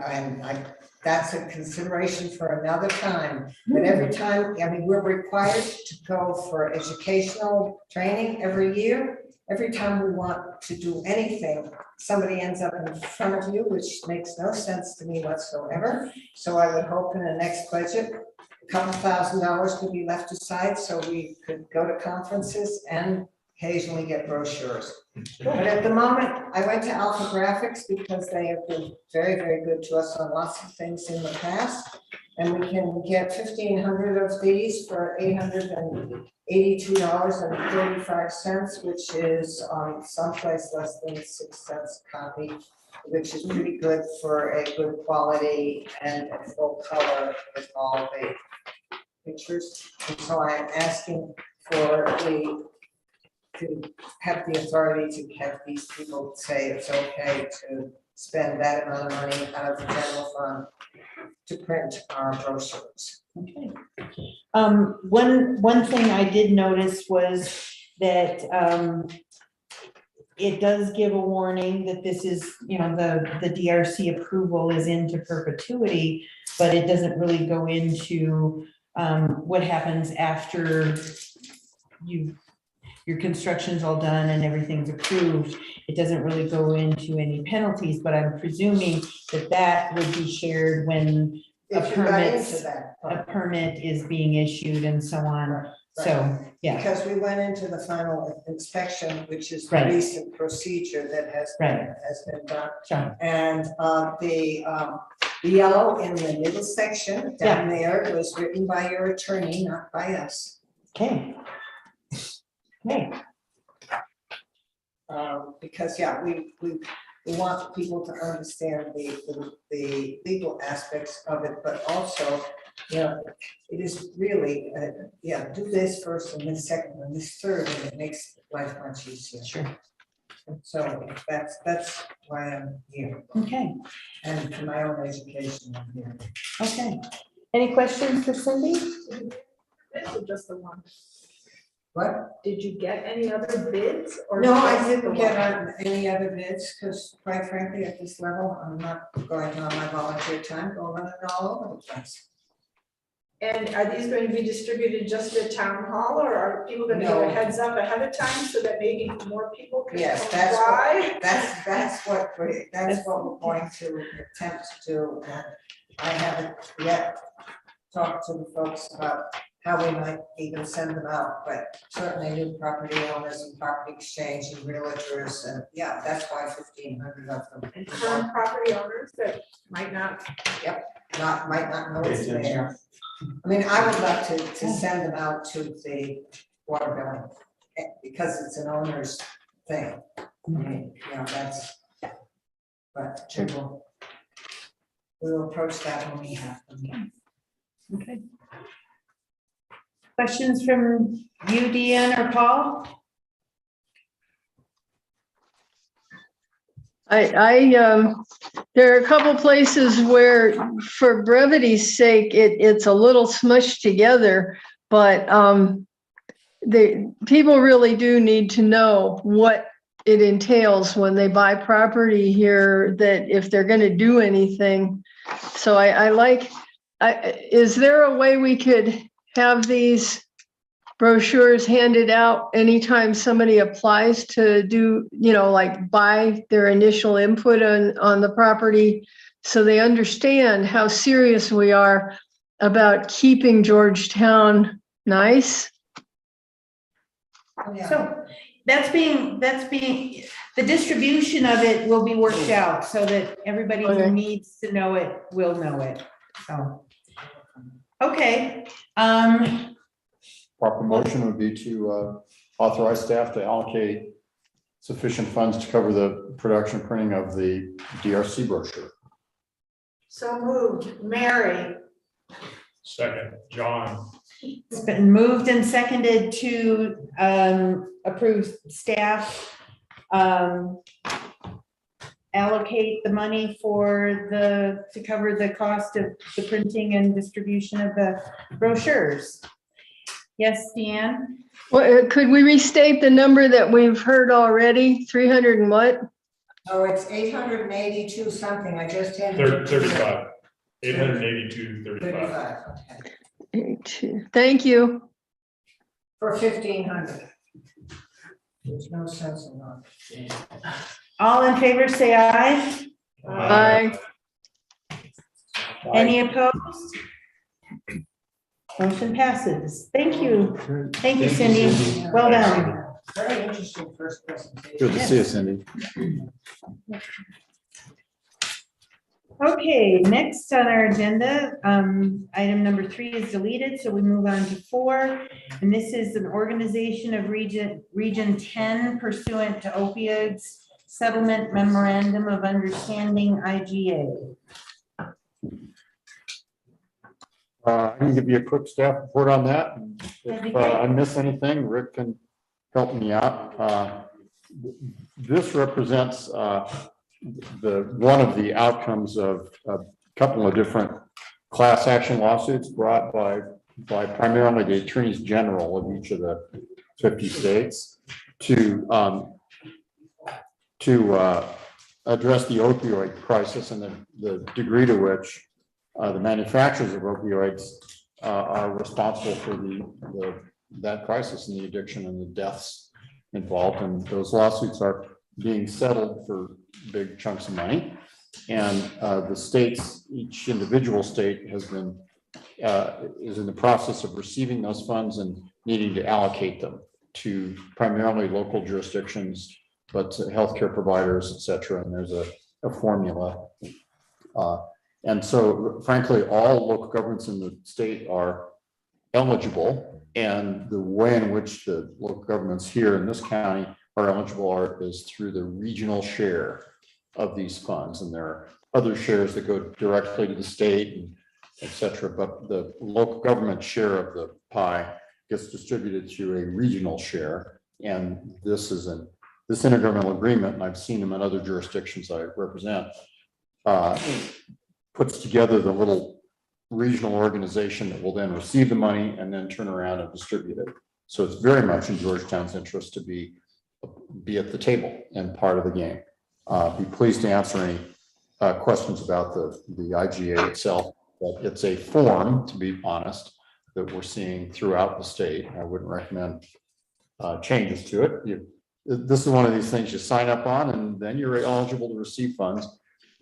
that's a consideration for another time, but every time, I mean, we're required to go for educational training every year. Every time we want to do anything, somebody ends up in front of you, which makes no sense to me whatsoever. So I would hope in the next budget, a couple $1,000 could be left aside so we could go to conferences and occasionally get brochures. But at the moment, I went to Alpha Graphics because they have been very, very good to us on lots of things in the past. And we can get 1,500 of these for $882.35, which is someplace less than 6 cents a copy, which is pretty good for a good quality and a full color with all the pictures. And so I'm asking for to have the authority to have these people say it's okay to spend that amount of money out of the general fund to print our brochures. Okay. One thing I did notice was that it does give a warning that this is, you know, the DRC approval is into perpetuity, but it doesn't really go into what happens after your construction's all done and everything's approved. It doesn't really go into any penalties, but I'm presuming that that would be shared when a permit is being issued and so on. Right. So, yeah. Because we went into the final inspection, which is the Right. recent procedure that has been done. Sure. And the yellow in the middle section down there was written by your attorney, not by us. Okay. Okay. Because we want people to understand the legal aspects of it, but also, you know, it is really, do this first and this second and this third, and it makes life much easier. Sure. So that's why I'm here. Okay. And for my own education, I'm here. Okay. Any questions for Cindy? This is just the one. What? Did you get any other bids? Or No, I just didn't the get one? any other bids, because quite frankly, at this level, I'm not going on my volunteer time, go running all over the place. And are these going to be distributed just at town hall, or are people going to get No. a heads up ahead of time so that maybe more people can Yes, apply? that's what we're going to attempt to do, and I haven't yet talked to the folks about how we might even send them out, but certainly new property owners and property exchange and realtors, and yeah, that's why 1,500 of them. And current property owners that might not. Might not know it's there. I mean, I would love to send them out to the water bill, because it's an owner's thing. I mean, you know, that's, but we will approach that when we have them. Okay. Questions from you, Deanne or Paul? There are a couple places where, for brevity's sake, it's a little smushed together, but people really do need to know what it entails when they buy property here, that if they're going to do anything. So is there a way we could have these brochures handed out anytime somebody applies to do, like buy their initial input on the property, so they understand how serious we are about keeping Georgetown nice? So that's being, the distribution of it will be worked out so that everybody who needs to know it will know it. So, okay. Proper motion would be to authorize staff to allocate sufficient funds to cover the production and printing of the DRC brochure. So moved. Mary. Second, John. It's been moved and seconded to approve staff allocate the money to cover the cost of the printing and distribution of the brochures. Yes, Deanne? Well, could we restate the number that we've heard already? 300 and what? Oh, it's 882 something. I just had 35. 882, 35. Okay. Thank you. For 1,500. There's no sense in not. All in favor, say aye. Aye. Any opposed? Motion passes. Thank you. Thank you, Cindy. Well done. Very interesting first presentation. Good to see you, Cindy. Okay, next on our agenda, item number 3 is deleted, so we move on to 4. And this is an organization of Region 10 pursuant to opioids settlement memorandum of understanding, IGA. I can give you a quick staff report on that. If I miss anything, Rick can help me out. This represents one of the outcomes of a couple of different class action lawsuits brought by primarily the attorneys general of each of the 50 states to address the opioid crisis and the degree to which the manufacturers of opioids are responsible for that crisis and the addiction and the deaths involved. And those lawsuits are being settled for big chunks of money. And the states, each individual state is in the process of receiving those funds and needing to allocate them to primarily local jurisdictions, but to healthcare providers, et cetera. And there's a formula. And so frankly, all local governments in the state are eligible. And the way in which the local governments here in this county are eligible is through the regional share of these funds. And there are other shares that go directly to the state, and et cetera. But the local government share of the pie gets distributed through a regional share. And this intergovernmental agreement, and I've seen them in other jurisdictions I represent, puts together the little regional organization that will then receive the money and then turn around and distribute it. So it's very much in Georgetown's interest to be at the table and part of the game. Be pleased to answer any questions about the IGA itself, but it's a form, to be honest, that we're seeing throughout the state. I wouldn't recommend changes to it. This is one of these things you sign up on and then you're eligible to receive funds.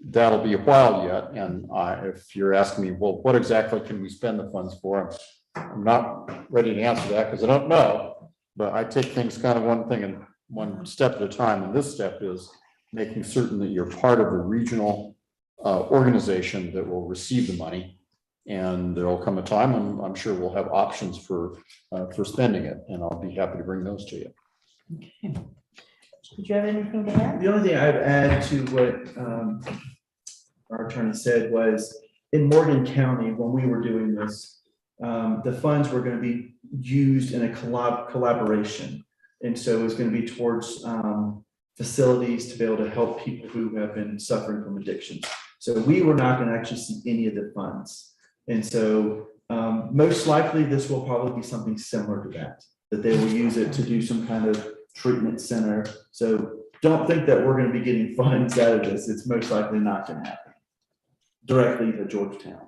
That'll be a while yet. And if you're asking me, well, what exactly can we spend the funds for? I'm not ready to answer that because I don't know, but I take things kind of one thing and one step at a time. And this step is making certain that you're part of a regional organization that will receive the money. And there'll come a time, and I'm sure we'll have options for spending it, and I'll be happy to bring those to you. Okay. Did you have anything to add? The only thing I'd add to what our attorney said was, in Morgan County, when we were doing this, the funds were going to be used in a collaboration. And so it was going to be towards facilities to be able to help people who have been suffering from addictions. So we were not going to actually see any of the funds. And so most likely this will probably be something similar to that they will use it to do some kind of treatment center. So don't think that we're going to be getting funds out of this. It's most likely not going to happen directly to Georgetown.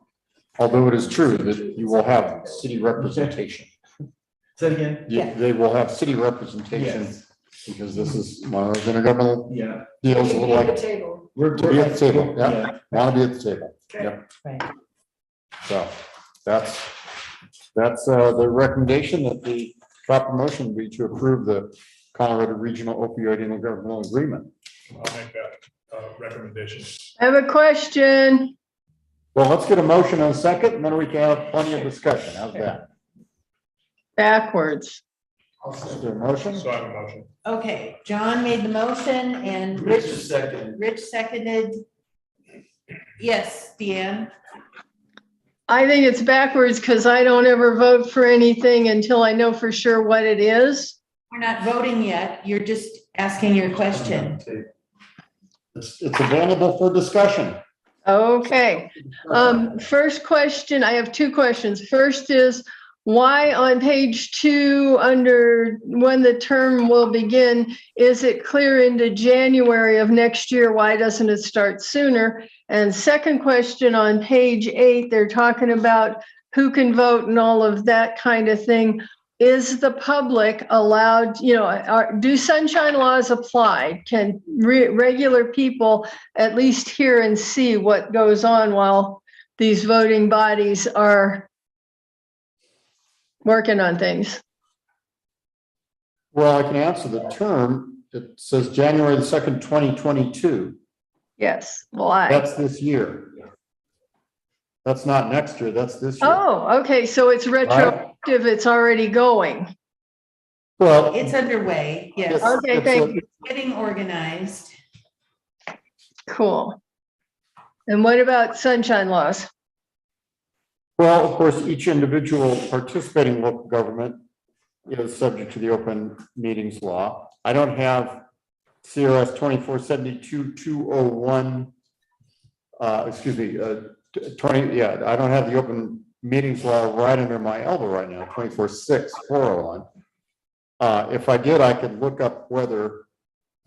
Although it is true that you will have city representation. Say it again? They will have city representation. Yes. Because this is one of those intergovernmental deals, a little like. We're at the table, yeah, want to be at the table, yep. Right. So that's the recommendation that the proper motion would be to approve the Colorado Regional Opioid Intergovernmental Agreement. I'll make that recommendation. I have a question. Well, let's get a motion in a second, and then we can have plenty of discussion. How's that? Backwards. Is there a motion? So I have a motion. Okay, John made the motion and Rich seconded. seconded. Yes, Deanne? I think it's backwards because I don't ever vote for anything until I know for sure what it is. We're not voting yet. You're just asking your question. It's available for discussion. Okay. First question, I have two questions. First is, why on page 2, under when the term will begin, is it clear into January of next year? Why doesn't it start sooner? And second question, on page 8, they're talking about who can vote and all of that kind of thing. Is the public allowed, do sunshine laws apply? Can regular people at least hear and see what goes on while these voting bodies are working on things? Well, I can answer the term. It says January the 2nd, 2022. Yes, why? That's this year. That's not next year, that's this year. Oh, okay, so it's retroactive, it's already going. Well, It's underway, yes. Okay, thank you. Getting organized. Cool. And what about sunshine laws? Well, of course, each individual participating local government is subject to the open meetings law. I don't have CRS 2472-201, I don't have the open meetings law right under my elbow right now, 246401. If I did, I could look up whether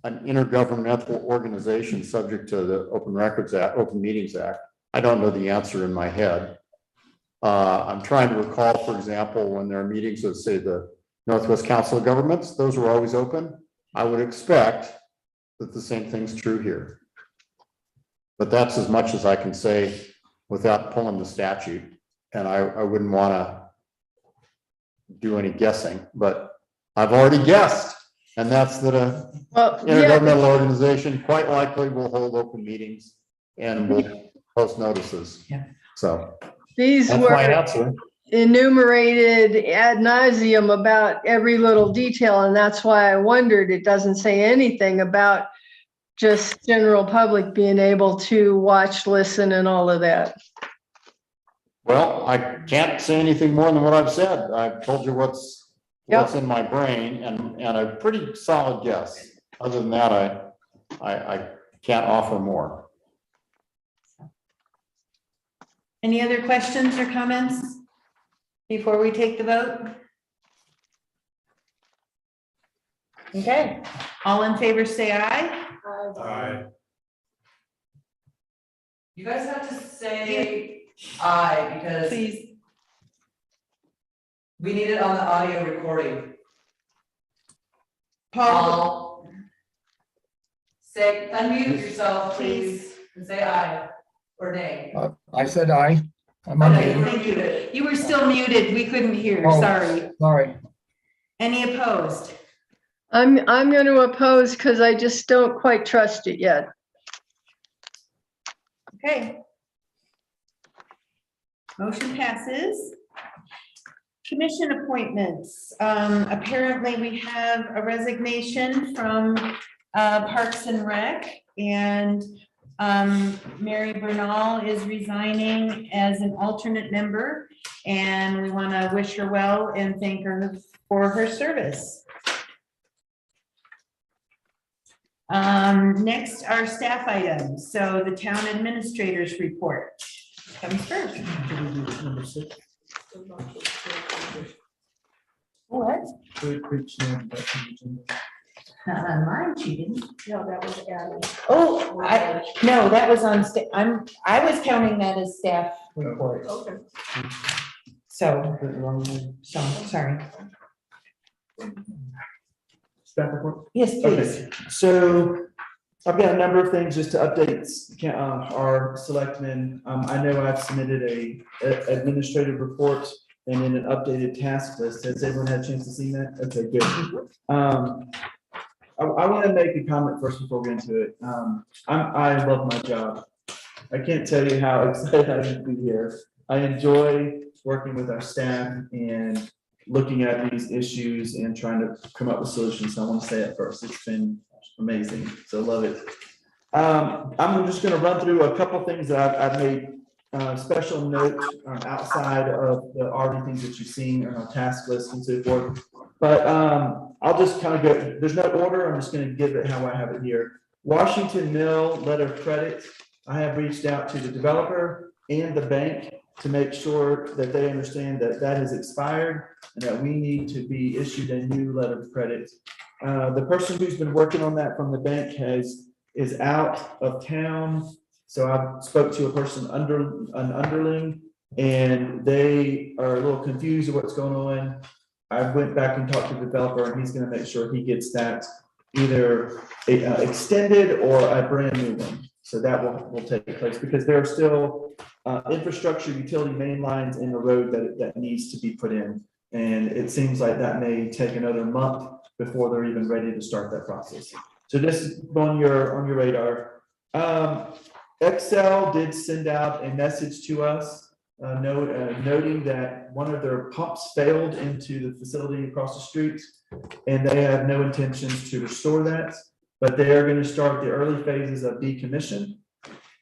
an intergovernmental organization subject to the Open Records Act, Open Meetings Act. I don't know the answer in my head. I'm trying to recall, for example, when there are meetings of, say, the Northwest Council of Governments, those were always open. I would expect that the same thing's true here. But that's as much as I can say without pulling the statute. And I wouldn't want to do any guessing, but I've already guessed. And that's that a intergovernmental organization quite likely will hold open meetings and will post notices. Yeah. So These that's were my answer. enumerated ad nauseum about every little detail, and that's why I wondered. It doesn't say anything about just general public being able to watch, listen, and all of that. Well, I can't say anything more than what I've said. I've told you what's in my brain and a pretty solid guess. Other than that, I can't offer more. Any other questions or comments before we take the vote? Okay, all in favor say aye. Aye. You guys have to say aye because Please. we need it on the audio recording. Paul, Say, unmute yourself, please, and say aye or nay. I said aye. Thank you. You were still muted. We couldn't hear. Oh. Sorry. Sorry. Any opposed? I'm going to oppose because I just don't quite trust it yet. Okay. Motion passes. Commission appointments. Apparently we have a resignation from Parks and Rec, and Mary Bernal is resigning as an alternate member, and we want to wish her well and thank her for her service. Next are staff items. So the town administrator's report comes first. What? Not on mine, she didn't. No, that was added. Oh, no, that was on, I was counting that as staff report. Okay. So, sorry. Staff report? Yes, please. Okay, so I've got a number of things just to update our selectmen. I know I've submitted a administrative report and then an updated task list. Has everyone had a chance to see that? Okay, good. I want to make a comment first before we get into it. I love my job. I can't tell you how excited I am to be here. I enjoy working with our staff and looking at these issues and trying to come up with solutions. So I want to say it first. It's been amazing. So love it. I'm just going to run through a couple things that I've made special note outside of the already things that you've seen on our task list and so forth. But I'll just kind of go, there's no order. I'm just going to give it how I have it here. Washington Mill letter of credit. I have reached out to the developer and the bank to make sure that they understand that that has expired and that we need to be issued a new letter of credit. The person who's been working on that from the bank is out of town. So I spoke to a person an underling, and they are a little confused of what's going on. I went back and talked to the developer, and he's going to make sure he gets that either extended or a brand new one. So that will take place because there are still infrastructure, utility main lines in the road that needs to be put in. And it seems like that may take another month before they're even ready to start that process. So this is on your radar. Excel did send out a message to us noting that one of their pumps failed into the facility across the street, and they have no intentions to restore that, but they are going to start the early phases of decommission.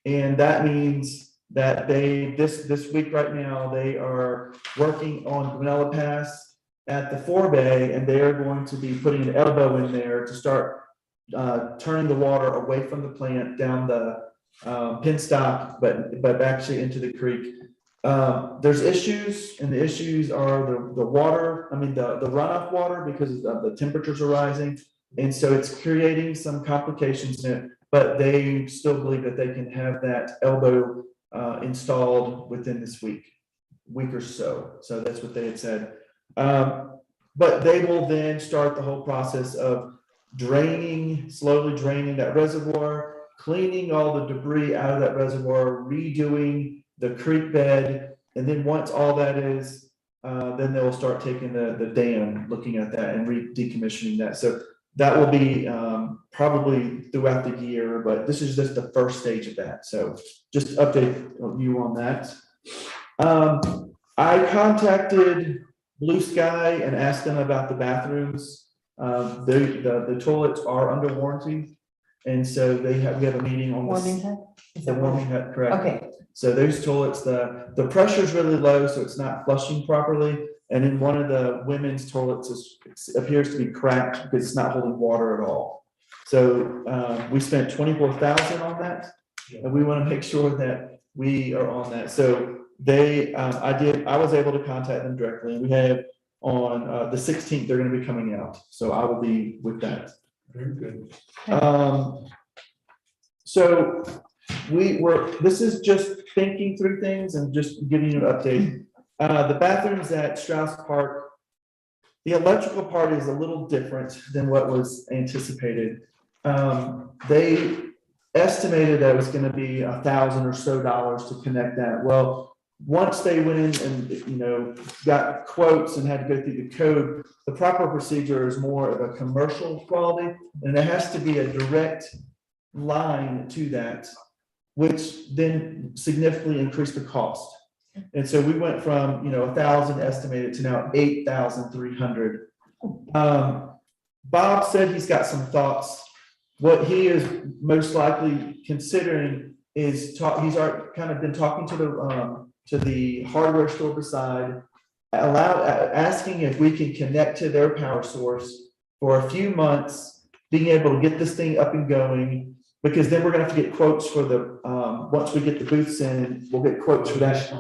And that means that this week right now, they are working on Guanella Pass at the forebay, and they are going to be putting an elbow in there to start turning the water away from the plant down the penstock, but actually into the creek. There's issues, and the issues are the water, the runoff water, because the temperatures are rising. And so it's creating some complications in it, but they still believe that they can have that elbow installed within this week or so. So that's what they had said. But they will then start the whole process of slowly draining that reservoir, cleaning all the debris out of that reservoir, redoing the creek bed. And then once all that is, then they'll start taking the dam, looking at that and decommissioning that. So that will be probably throughout the year, but this is just the first stage of that. So just update you on that. I contacted Blue Sky and asked them about the bathrooms. The toilets are under warranty. And so we have a meeting on Warming hut? the warming hut, correct? Okay. So those toilets, the pressure is really low, so it's not flushing properly. And then one of the women's toilets appears to be cracked because it's not holding water at all. So we spent $24,000 on that, and we want to make sure that we are on that. So I was able to contact them directly, and we have on the 16th, they're going to be coming out. So I will be with that. Very good. So this is just thinking through things and just giving you an update. The bathrooms at Strauss Park, the electrical part is a little different than what was anticipated. They estimated that it was going to be $1,000 or so to connect that. Well, once they went in and, you know, got quotes and had to go through the code, the proper procedure is more of a commercial quality, and there has to be a direct line to that, which then significantly increased the cost. And so we went from, you know, 1,000 estimated to now 8,300. Bob said he's got some thoughts. What he is most likely considering is he's already kind of been talking to the hardware store beside, asking if we can connect to their power source for a few months, being able to get this thing up and going, because then we're gonna have to get quotes for the, once we get the booths in, we'll get quotes for that.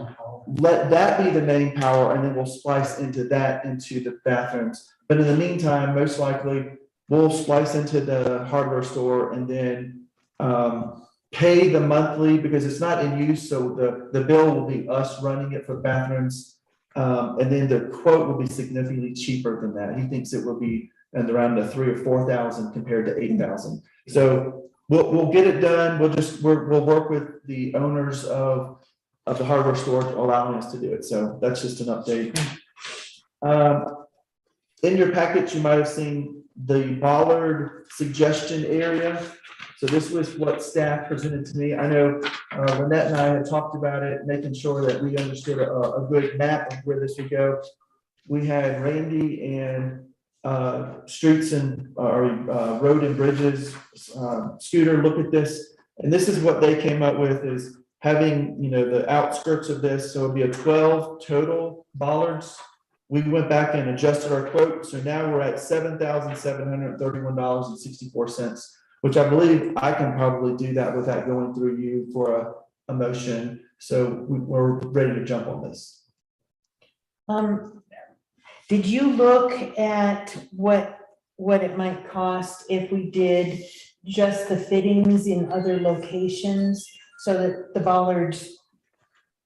Let that be the main power, and then we'll splice into the bathrooms. But in the meantime, most likely, we'll splice into the hardware store and then pay the monthly, because it's not in use, so the bill will be us running it for bathrooms. And then the quote will be significantly cheaper than that. He thinks it will be around the 3,000 or 4,000 compared to 8,000. So we'll get it done. We'll work with the owners of the hardware store allowing us to do it. So that's just an update. In your package, you might have seen the bollard suggestion area. So this was what staff presented to me. I know Lynette and I had talked about it, making sure that we understood a good map of where this would go. We had Randy and Streets and Road and Bridges Scooter look at this, and this is what they came up with, is having, you know, the outskirts of this. So it'd be a 12 total bollards. We went back and adjusted our quote, so now we're at $7,731.64, which I believe I can probably do that without going through you for a motion. So we're ready to jump on this. Did you look at what it might cost if we did just the fittings in other locations so that the bollards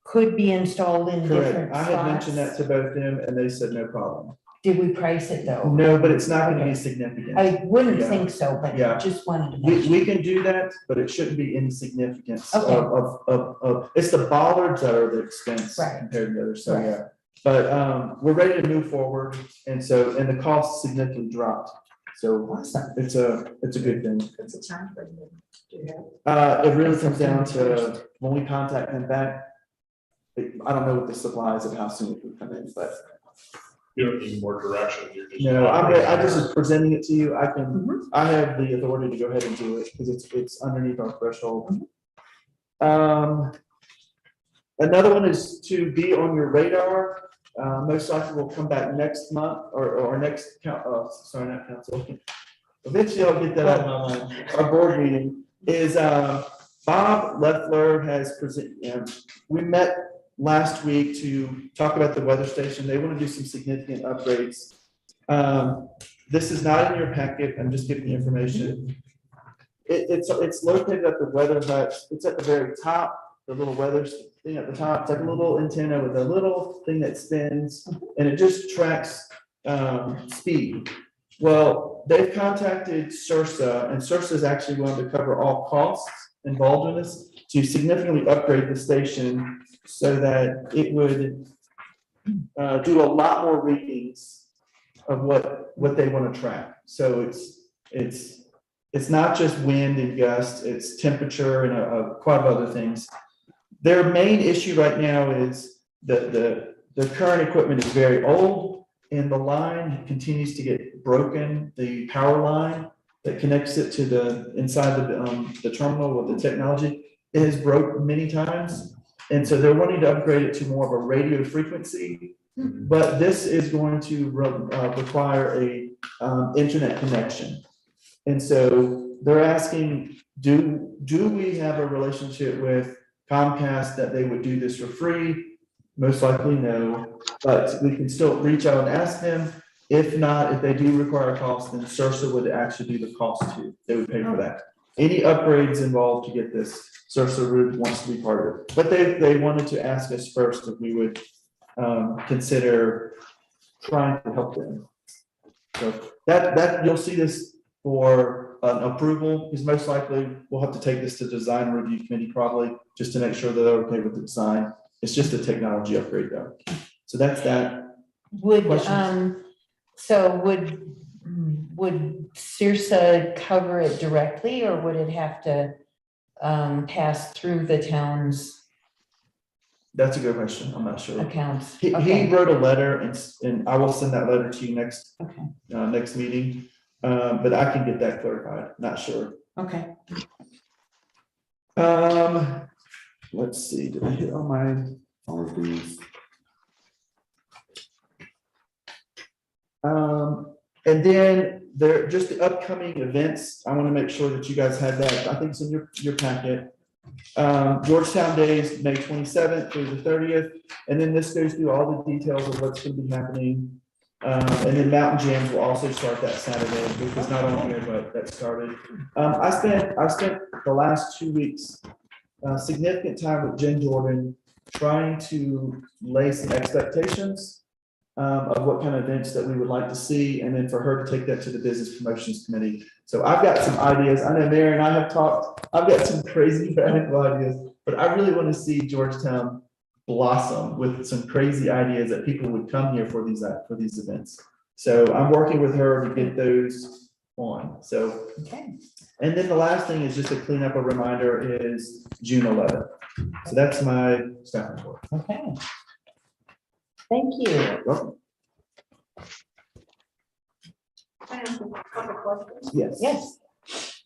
could be installed in different Correct. I spots? had mentioned that to both them and they said no problem. Did we price it though? No, but it's not going to be significant. I wouldn't Yeah. think so, but Yeah. just wanted to mention. We can do that, but it shouldn't be any significance Okay. of it's the bollards that are the expense Right. compared to the others. So Right. yeah. But we're ready to move forward, and the cost significantly dropped. So Awesome. it's a good thing. It's a time frame. Do you have? It really comes down to when we contact them back. I don't know what the supply is of how soon it can come in, but You don't need more direction. You're just. no, I just was presenting it to you. I have the authority to go ahead and do it because it's underneath our threshold. Another one is to be on your radar. Most likely we'll come back next month or next sorry, not council. Eventually I'll get that out of my mind. Our board meeting is Bob Leffler has presented. We met last week to talk about the weather station. They want to do some significant upgrades. This is not in your packet. I'm just giving you information. It's located at the weather hut. It's at the very top. The little weather thing at the top. It's like a little antenna with a little thing that spins, and it just tracks speed. Well, they've contacted CIRSA, and CIRSA is actually willing to cover all costs involved in this to significantly upgrade the station so that it would do a lot more readings of what they want to track. So it's not just wind and gust, it's temperature and quite a other things. Their main issue right now is that the current equipment is very old and the line continues to get broken. The power line that connects it to the inside the terminal with the technology, it has broke many times. And so they're wanting to upgrade it to more of a radio frequency, but this is going to require a internet connection. And so they're asking, do we have a relationship with Comcast that they would do this for free? Most likely no, but we can still reach out and ask them. If not, if they do require a cost, then CIRSA would actually do the cost too. They would pay for that. Any upgrades involved to get this, CIRSA wants to be part of it. But they wanted to ask us first if we would consider trying to help them. So that you'll see this for an approval, because most likely we'll have to take this to design review committee probably, just to make sure that they're okay with the design. It's just a technology upgrade though. So that's that. Would, Questions? so would CIRSA cover it directly, or would it have to pass through the town's That's a good question. I'm not sure. accounts? He Okay. wrote a letter and I will send that letter to you next, Okay. next meeting. But I can get that clarified. Not sure. Okay. Let's see, did I hit on all of these? And then there, just the upcoming events, I want to make sure that you guys have that. I think it's in your packet. Georgetown Days, May 27th through the 30th. And then this goes through all the details of what's going to be happening. And then Mountain Jams will also start that Saturday, because not only have that started. I spent the last 2 weeks, significant time with Jen Jordan, trying to lay some expectations of what kind of events that we would like to see, and then for her to take that to the Business Promotions Committee. So I've got some ideas. I know Mary and I have talked. I've got some crazy radical ideas, but I really want to see Georgetown blossom with some crazy ideas that people would come here for these events. So I'm working with her to get those on. So, okay. And then the last thing is just to clean up a reminder is June 11th. So that's my staff report. Okay. Thank you. Welcome. I have a couple questions. Yes. Yes.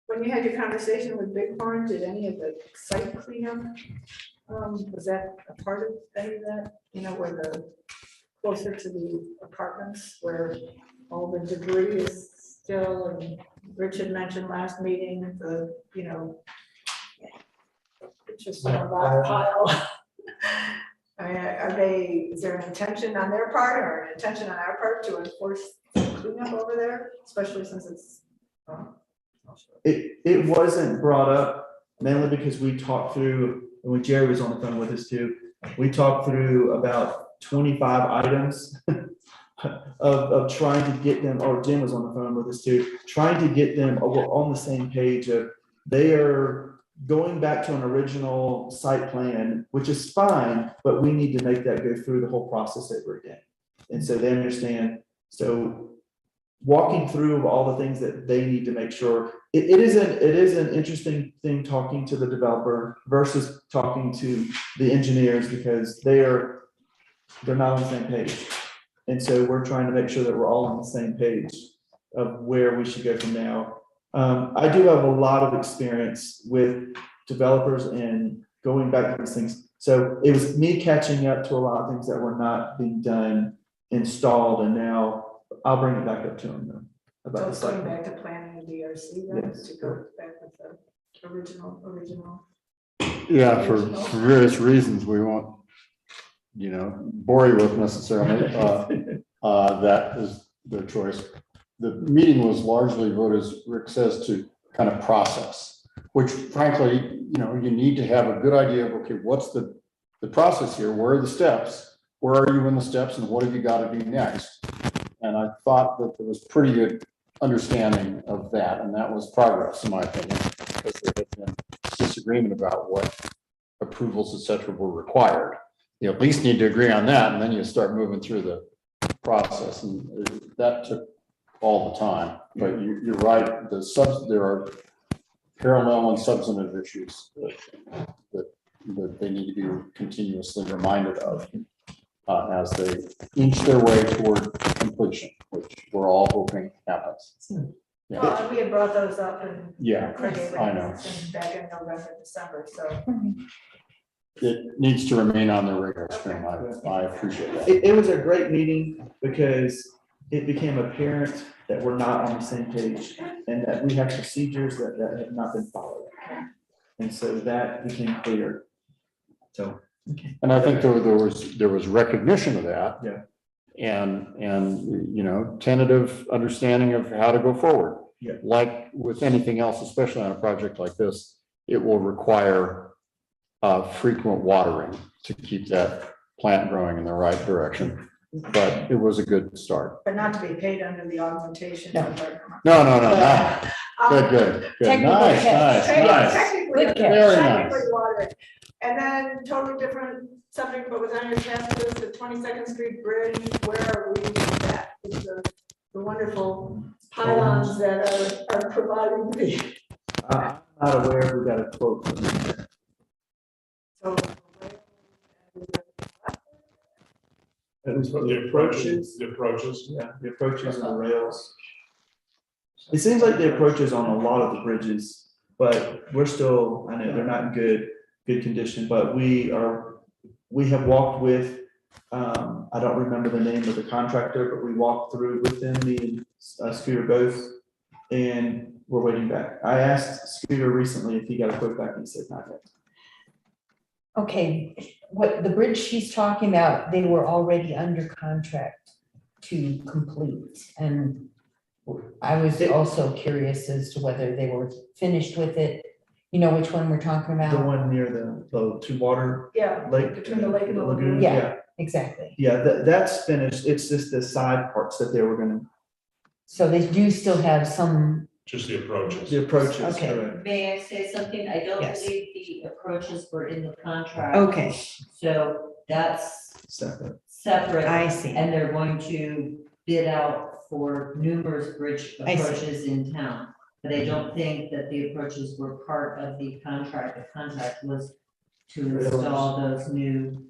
When you had your conversation with Bighorn, did any of the site cleanup, was that a part of any of that? You know, where closer to the apartments where all the debris is still, and Richard mentioned last meeting, it's just a lot pile. Is there an intention on their part or an intention on our part to enforce cleanup over there, especially since it's, It wasn't brought up mainly because we talked through, and when Jerry was on the phone with us too, we talked through about 25 items of trying to get them, or Jim was on the phone with us too, trying to get them on the same page of they are going back to an original site plan, which is fine, but we need to make that go through the whole process over again. And so they understand. So walking through all the things that they need to make sure, it is an interesting thing talking to the developer versus talking to the engineers, because they're not on the same page. And so we're trying to make sure that we're all on the same page of where we should go from now. I do have a lot of experience with developers and going back to these things. So it was me catching up to a lot of things that were not being done, installed, and now I'll bring it back up to them though. so About it's the going site. back to planning and DRC then, Yes. to go back with the original. Yeah, for various reasons, we won't, bore you with necessarily. That is their choice. The meeting was largely voted, as Rick says, to kind of process, which frankly, you need to have a good idea of, okay, what's the process here? Where are the steps? Where are you in the steps, and what have you got to do next? And I thought that there was pretty good understanding of that, and that was progress, in my opinion, because there had been disagreement about what approvals, et cetera, were required. You at least need to agree on that, and then you start moving through the process, and that took all the time. But you're right, there are parallel and substantive issues that they need to be continuously reminded of as they inch their way toward completion, which we're all hoping happens. Yeah. Well, and we had brought those up in. Yeah, I know. Back in November, December, so. It needs to remain on the radar screen. I appreciate that. It was a great meeting because it became apparent that we're not on the same page and that we have procedures that have not been followed. And so that became clear. So. Okay. And I think there was recognition of that. Yeah. And tentative understanding of how to go forward. Yeah. Like with anything else, especially on a project like this, it will require frequent watering to keep that plant growing in the right direction. But it was a good start. But not to be paid under the augmentation. No. No. Good. Technical Nice. catch. Technically, Good catch. Very technically nice. water. And then totally different subject, but was on your task list, the 22nd Street Bridge, where are we with that? With the wonderful pylons that are providing the, I'm not aware who got a quote from them. so. It was The approaches, yeah, the approaches and the rails. It seems like the approaches on a lot of the bridges, but we're still, I know they're not in good condition, but we have walked with, I don't remember the name of the contractor, but we walked through with them, me and Scooter both, and we're waiting back. I asked Scooter recently if he got a quote back, and he said not yet. Okay, what the bridge she's talking about, they were already under contract to complete, and I was also curious as to whether they were finished with it. You know which one we're talking The about? one near the two water Yeah, lake. between the lake and the lagoon, Yeah, exactly. Yeah, that's finished. It's just the side parts that they were gonna, So they do still have some, just the approaches. the approaches, Okay. correct. May I say something? I don't Yes. believe the approaches were in the contract. okay, So that's Separate. separate. I see. And they're going to bid out for numerous bridge I see. approaches in town. But I don't think that the approaches were part of the contract. The contract was to install those new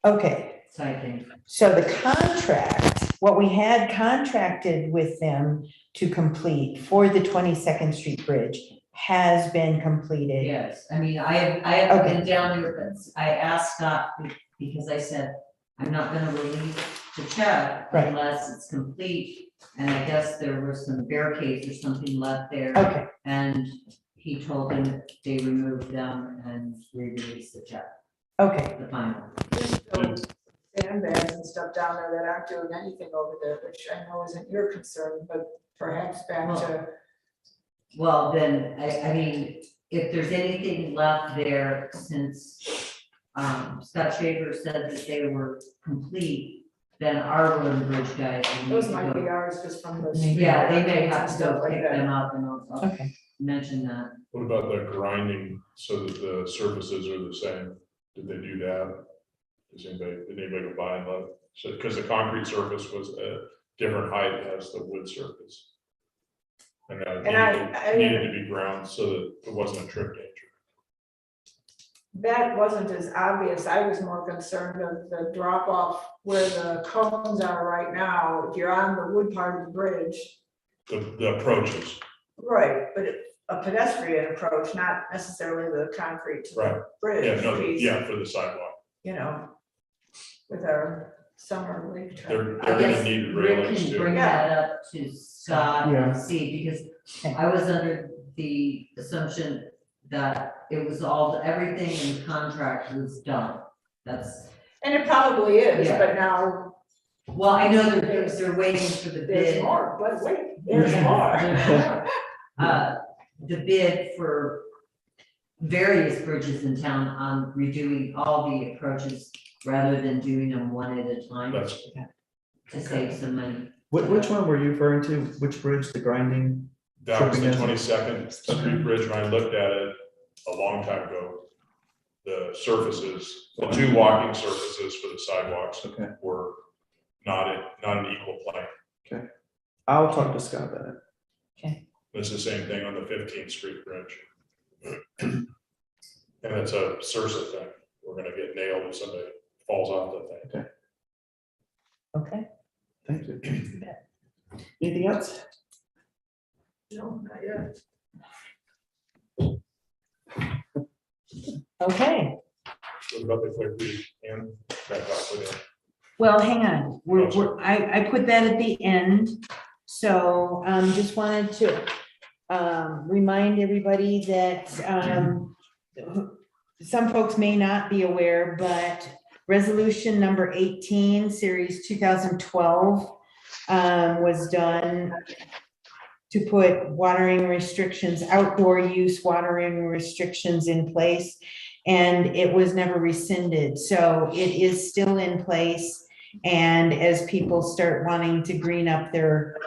Okay, sidings. so the contract, what we had contracted with them to complete for the 22nd Street Bridge has been completed. Yes, I mean, I haven't Okay. been down there, but I asked Scott because I said, I'm not gonna release the check Right. unless it's complete. And I guess there were some barricades or something left there. Okay, And he told them that they removed them and re-released the check, okay, the final. Sandbags and stuff down there that aren't doing anything over there, which I know isn't your concern, but perhaps back to. Well, then, I mean, if there's anything left there since, Scott Shaver said that they were complete, then our road and bridge guys. will need Those to might go- be ours just from the. Yeah, they may have and to stuff go like pick that. them up and I'll okay. mention that. What about the grinding so that the surfaces are the same? Did they do that? Did anybody go by and look? So, because the concrete surface was a different height as the wood surface. And that needed to be ground so that it wasn't a trip danger. That wasn't as obvious. I was more concerned of the drop off where the cones are right now. If you're on the wood part of the bridge. The approaches, Right, but a pedestrian approach, not necessarily the concrete to right? the bridge Yeah, no, piece, yeah, for the sidewalk. you know, with our summer leaf They're truck. I gonna guess need Rick railings can too. bring that up to Scott Yeah. and see, because I was under the assumption that it was all, everything in the contract was done. That's, And it probably is, Yeah. but now well, I know they're waiting for the there's bid. more, but wait, there's There's more. more. The bid for various bridges in town on redoing all the approaches rather than doing them one at a time That's, to save some money. Which one were you referring to? Which bridge, the grinding? that was the Tripping 22nd Street Bridge, when I looked at it a long time ago. The surfaces, the two walking surfaces for the sidewalks Okay. were not an equal plane. I'll talk to Scott about it. It's the same thing on the 15th Street Bridge. And it's a Sursa thing. We're gonna get nailed if somebody falls off the thing. Okay. Thank you. Anything else? No, not yet. Okay, What about the quick read and back up with it? well, hang on, I put that at the end, so, just wanted to, remind everybody that, some folks may not be aware, but resolution number 18, series 2012, was done to put watering restrictions, outdoor use watering restrictions in place. And it was never rescinded, so it is still in place. And as people start wanting to green up their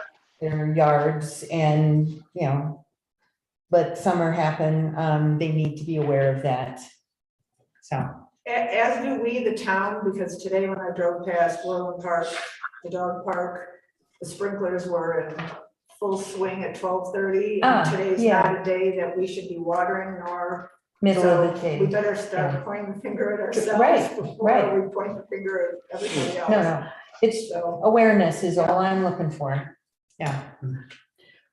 yards and, you know, let summer happen, they need to be aware of that. So, As do we, the town, because today when I drove past Orland Park, the dog park, the sprinklers were in full swing at 12:30. Ah, Today's yeah. not a day that we should be watering nor. middle of the So day. we better start Yeah. pointing the finger at ourselves Right, before right. we point the finger at everybody else. No, it's So, awareness is all I'm looking for. Yeah.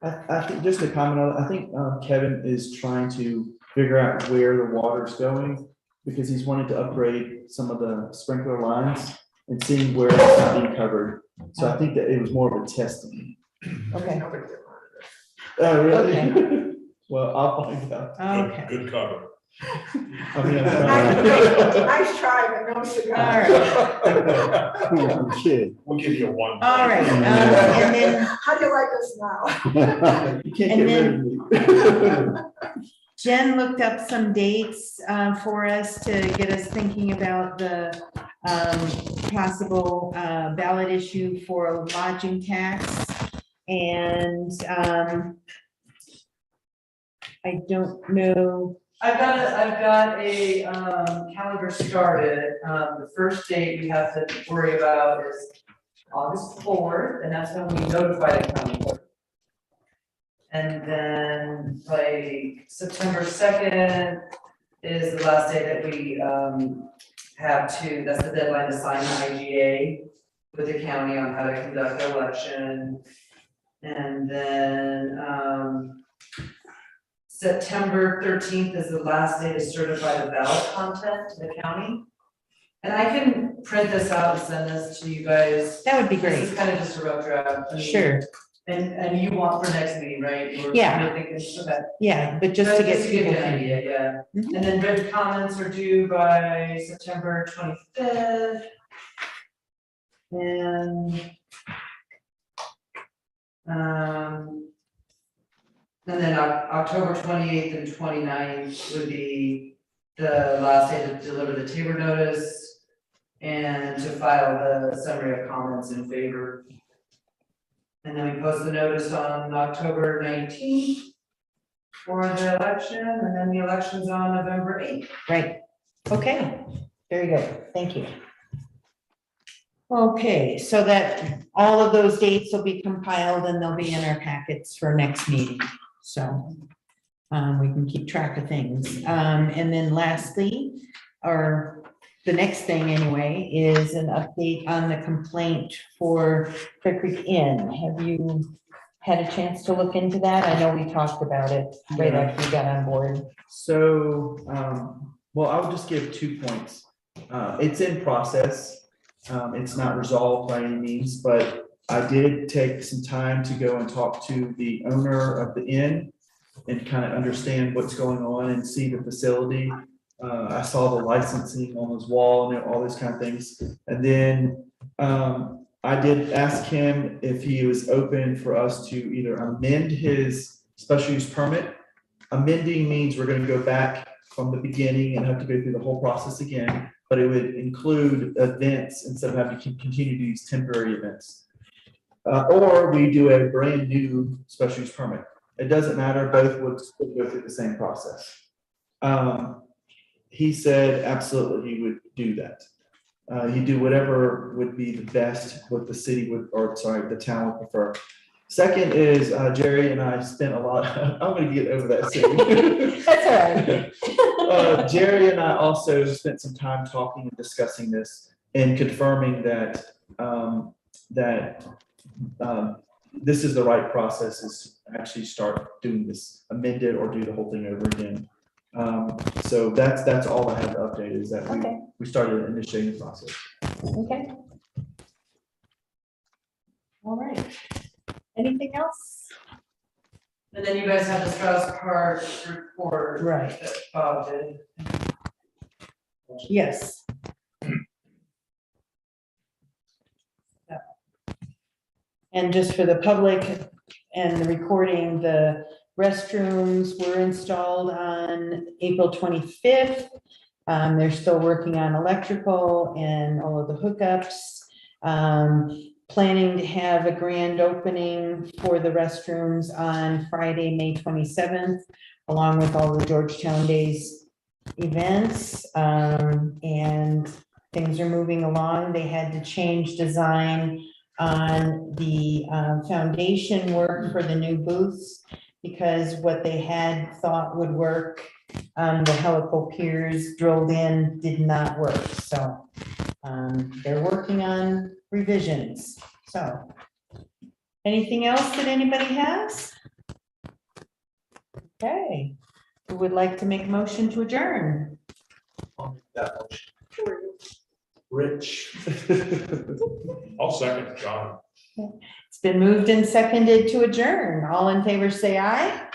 I think just to comment on, I think Kevin is trying to figure out where the water's going because he's wanting to upgrade some of the sprinkler lines and seeing where it's not being covered. So I think that it was more of a testing. Okay. Oh, really? Okay. Well, I'll find out. Okay. Good cover. I mean, I'm nice try, but no cigar. I'm kidding. We'll give you a 1. All right, and then, How do you like us now? You can't And get rid of me. Jen looked up some dates for us to get us thinking about the possible ballot issue for a lodging tax. And I don't know. I've got a calendar started. The first date we have to worry about is August 4th, and that's when we notify the county clerk. And then like September 2nd is the last day that we that's the deadline to sign the IGA with the county on how to conduct the election. And then September 13th is the last day to certify the ballot content to the county. And I can print this out and send this to you guys. That would be This great. is kind of just a rough draft. I mean, Sure. And you want for next meeting, right? Yeah. Okay. Yeah, but just to get Just to give you people an thinking. idea, yeah. Mhm. And then written comments are due by September 25th. And then October 28th and 29th would be the last day to deliver the Tabor notice and to file the summary of comments in favor. And then we post the notice on October 19th for the election, and then the election's on November 8th. Right. Okay, very good. Thank you. Okay, so that all of those dates will be compiled and they'll be in our packets for next meeting. So we can keep track of things. And then lastly, or the next thing anyway, is an update on the complaint for Clear Creek Inn. Have you had a chance to look into that? I know we talked about it right Yeah. after you got on board. So, well, I would just give 2 points. It's in process. It's not resolved by any means, but I did take some time to go and talk to the owner of the inn and kind of understand what's going on and see the facility. I saw the licensing on his wall and all those kind of things. And then I did ask him if he was open for us to either amend his special use permit. Amending means we're going to go back from the beginning and have to go through the whole process again, but it would include events instead of having to continue to use temporary events. Or we do a brand new special use permit. It doesn't matter, both would go through the same process. He said absolutely he would do that. He'd do whatever would be the best, what the city would, or sorry, the town would prefer. Second is Jerry and I spent a lot, I'm gonna get over that soon. That's all right. Jerry and I also spent some time talking and discussing this and confirming that this is the right process, is to actually start doing this, amend it or do the whole thing over again. So that's all I have to update, is that Okay. we started initiating the process. Okay. All right. Anything else? And then you guys have the Strauss Park report. Right. That Bob did. Yes. And just for the public and the recording, the restrooms were installed on April 25th. They're still working on electrical and all of the hookups. Planning to have a grand opening for the restrooms on Friday, May 27th, along with all the Georgetown Days events, and things are moving along. They had to change design on the foundation work for the new booths because what they had thought would work, the helical piers drilled in did not work. So they're working on revisions. So anything else that anybody has? Okay, who would like to make a motion to adjourn? Rich. I'll second John. It's been moved and seconded to adjourn. All in favor, say aye.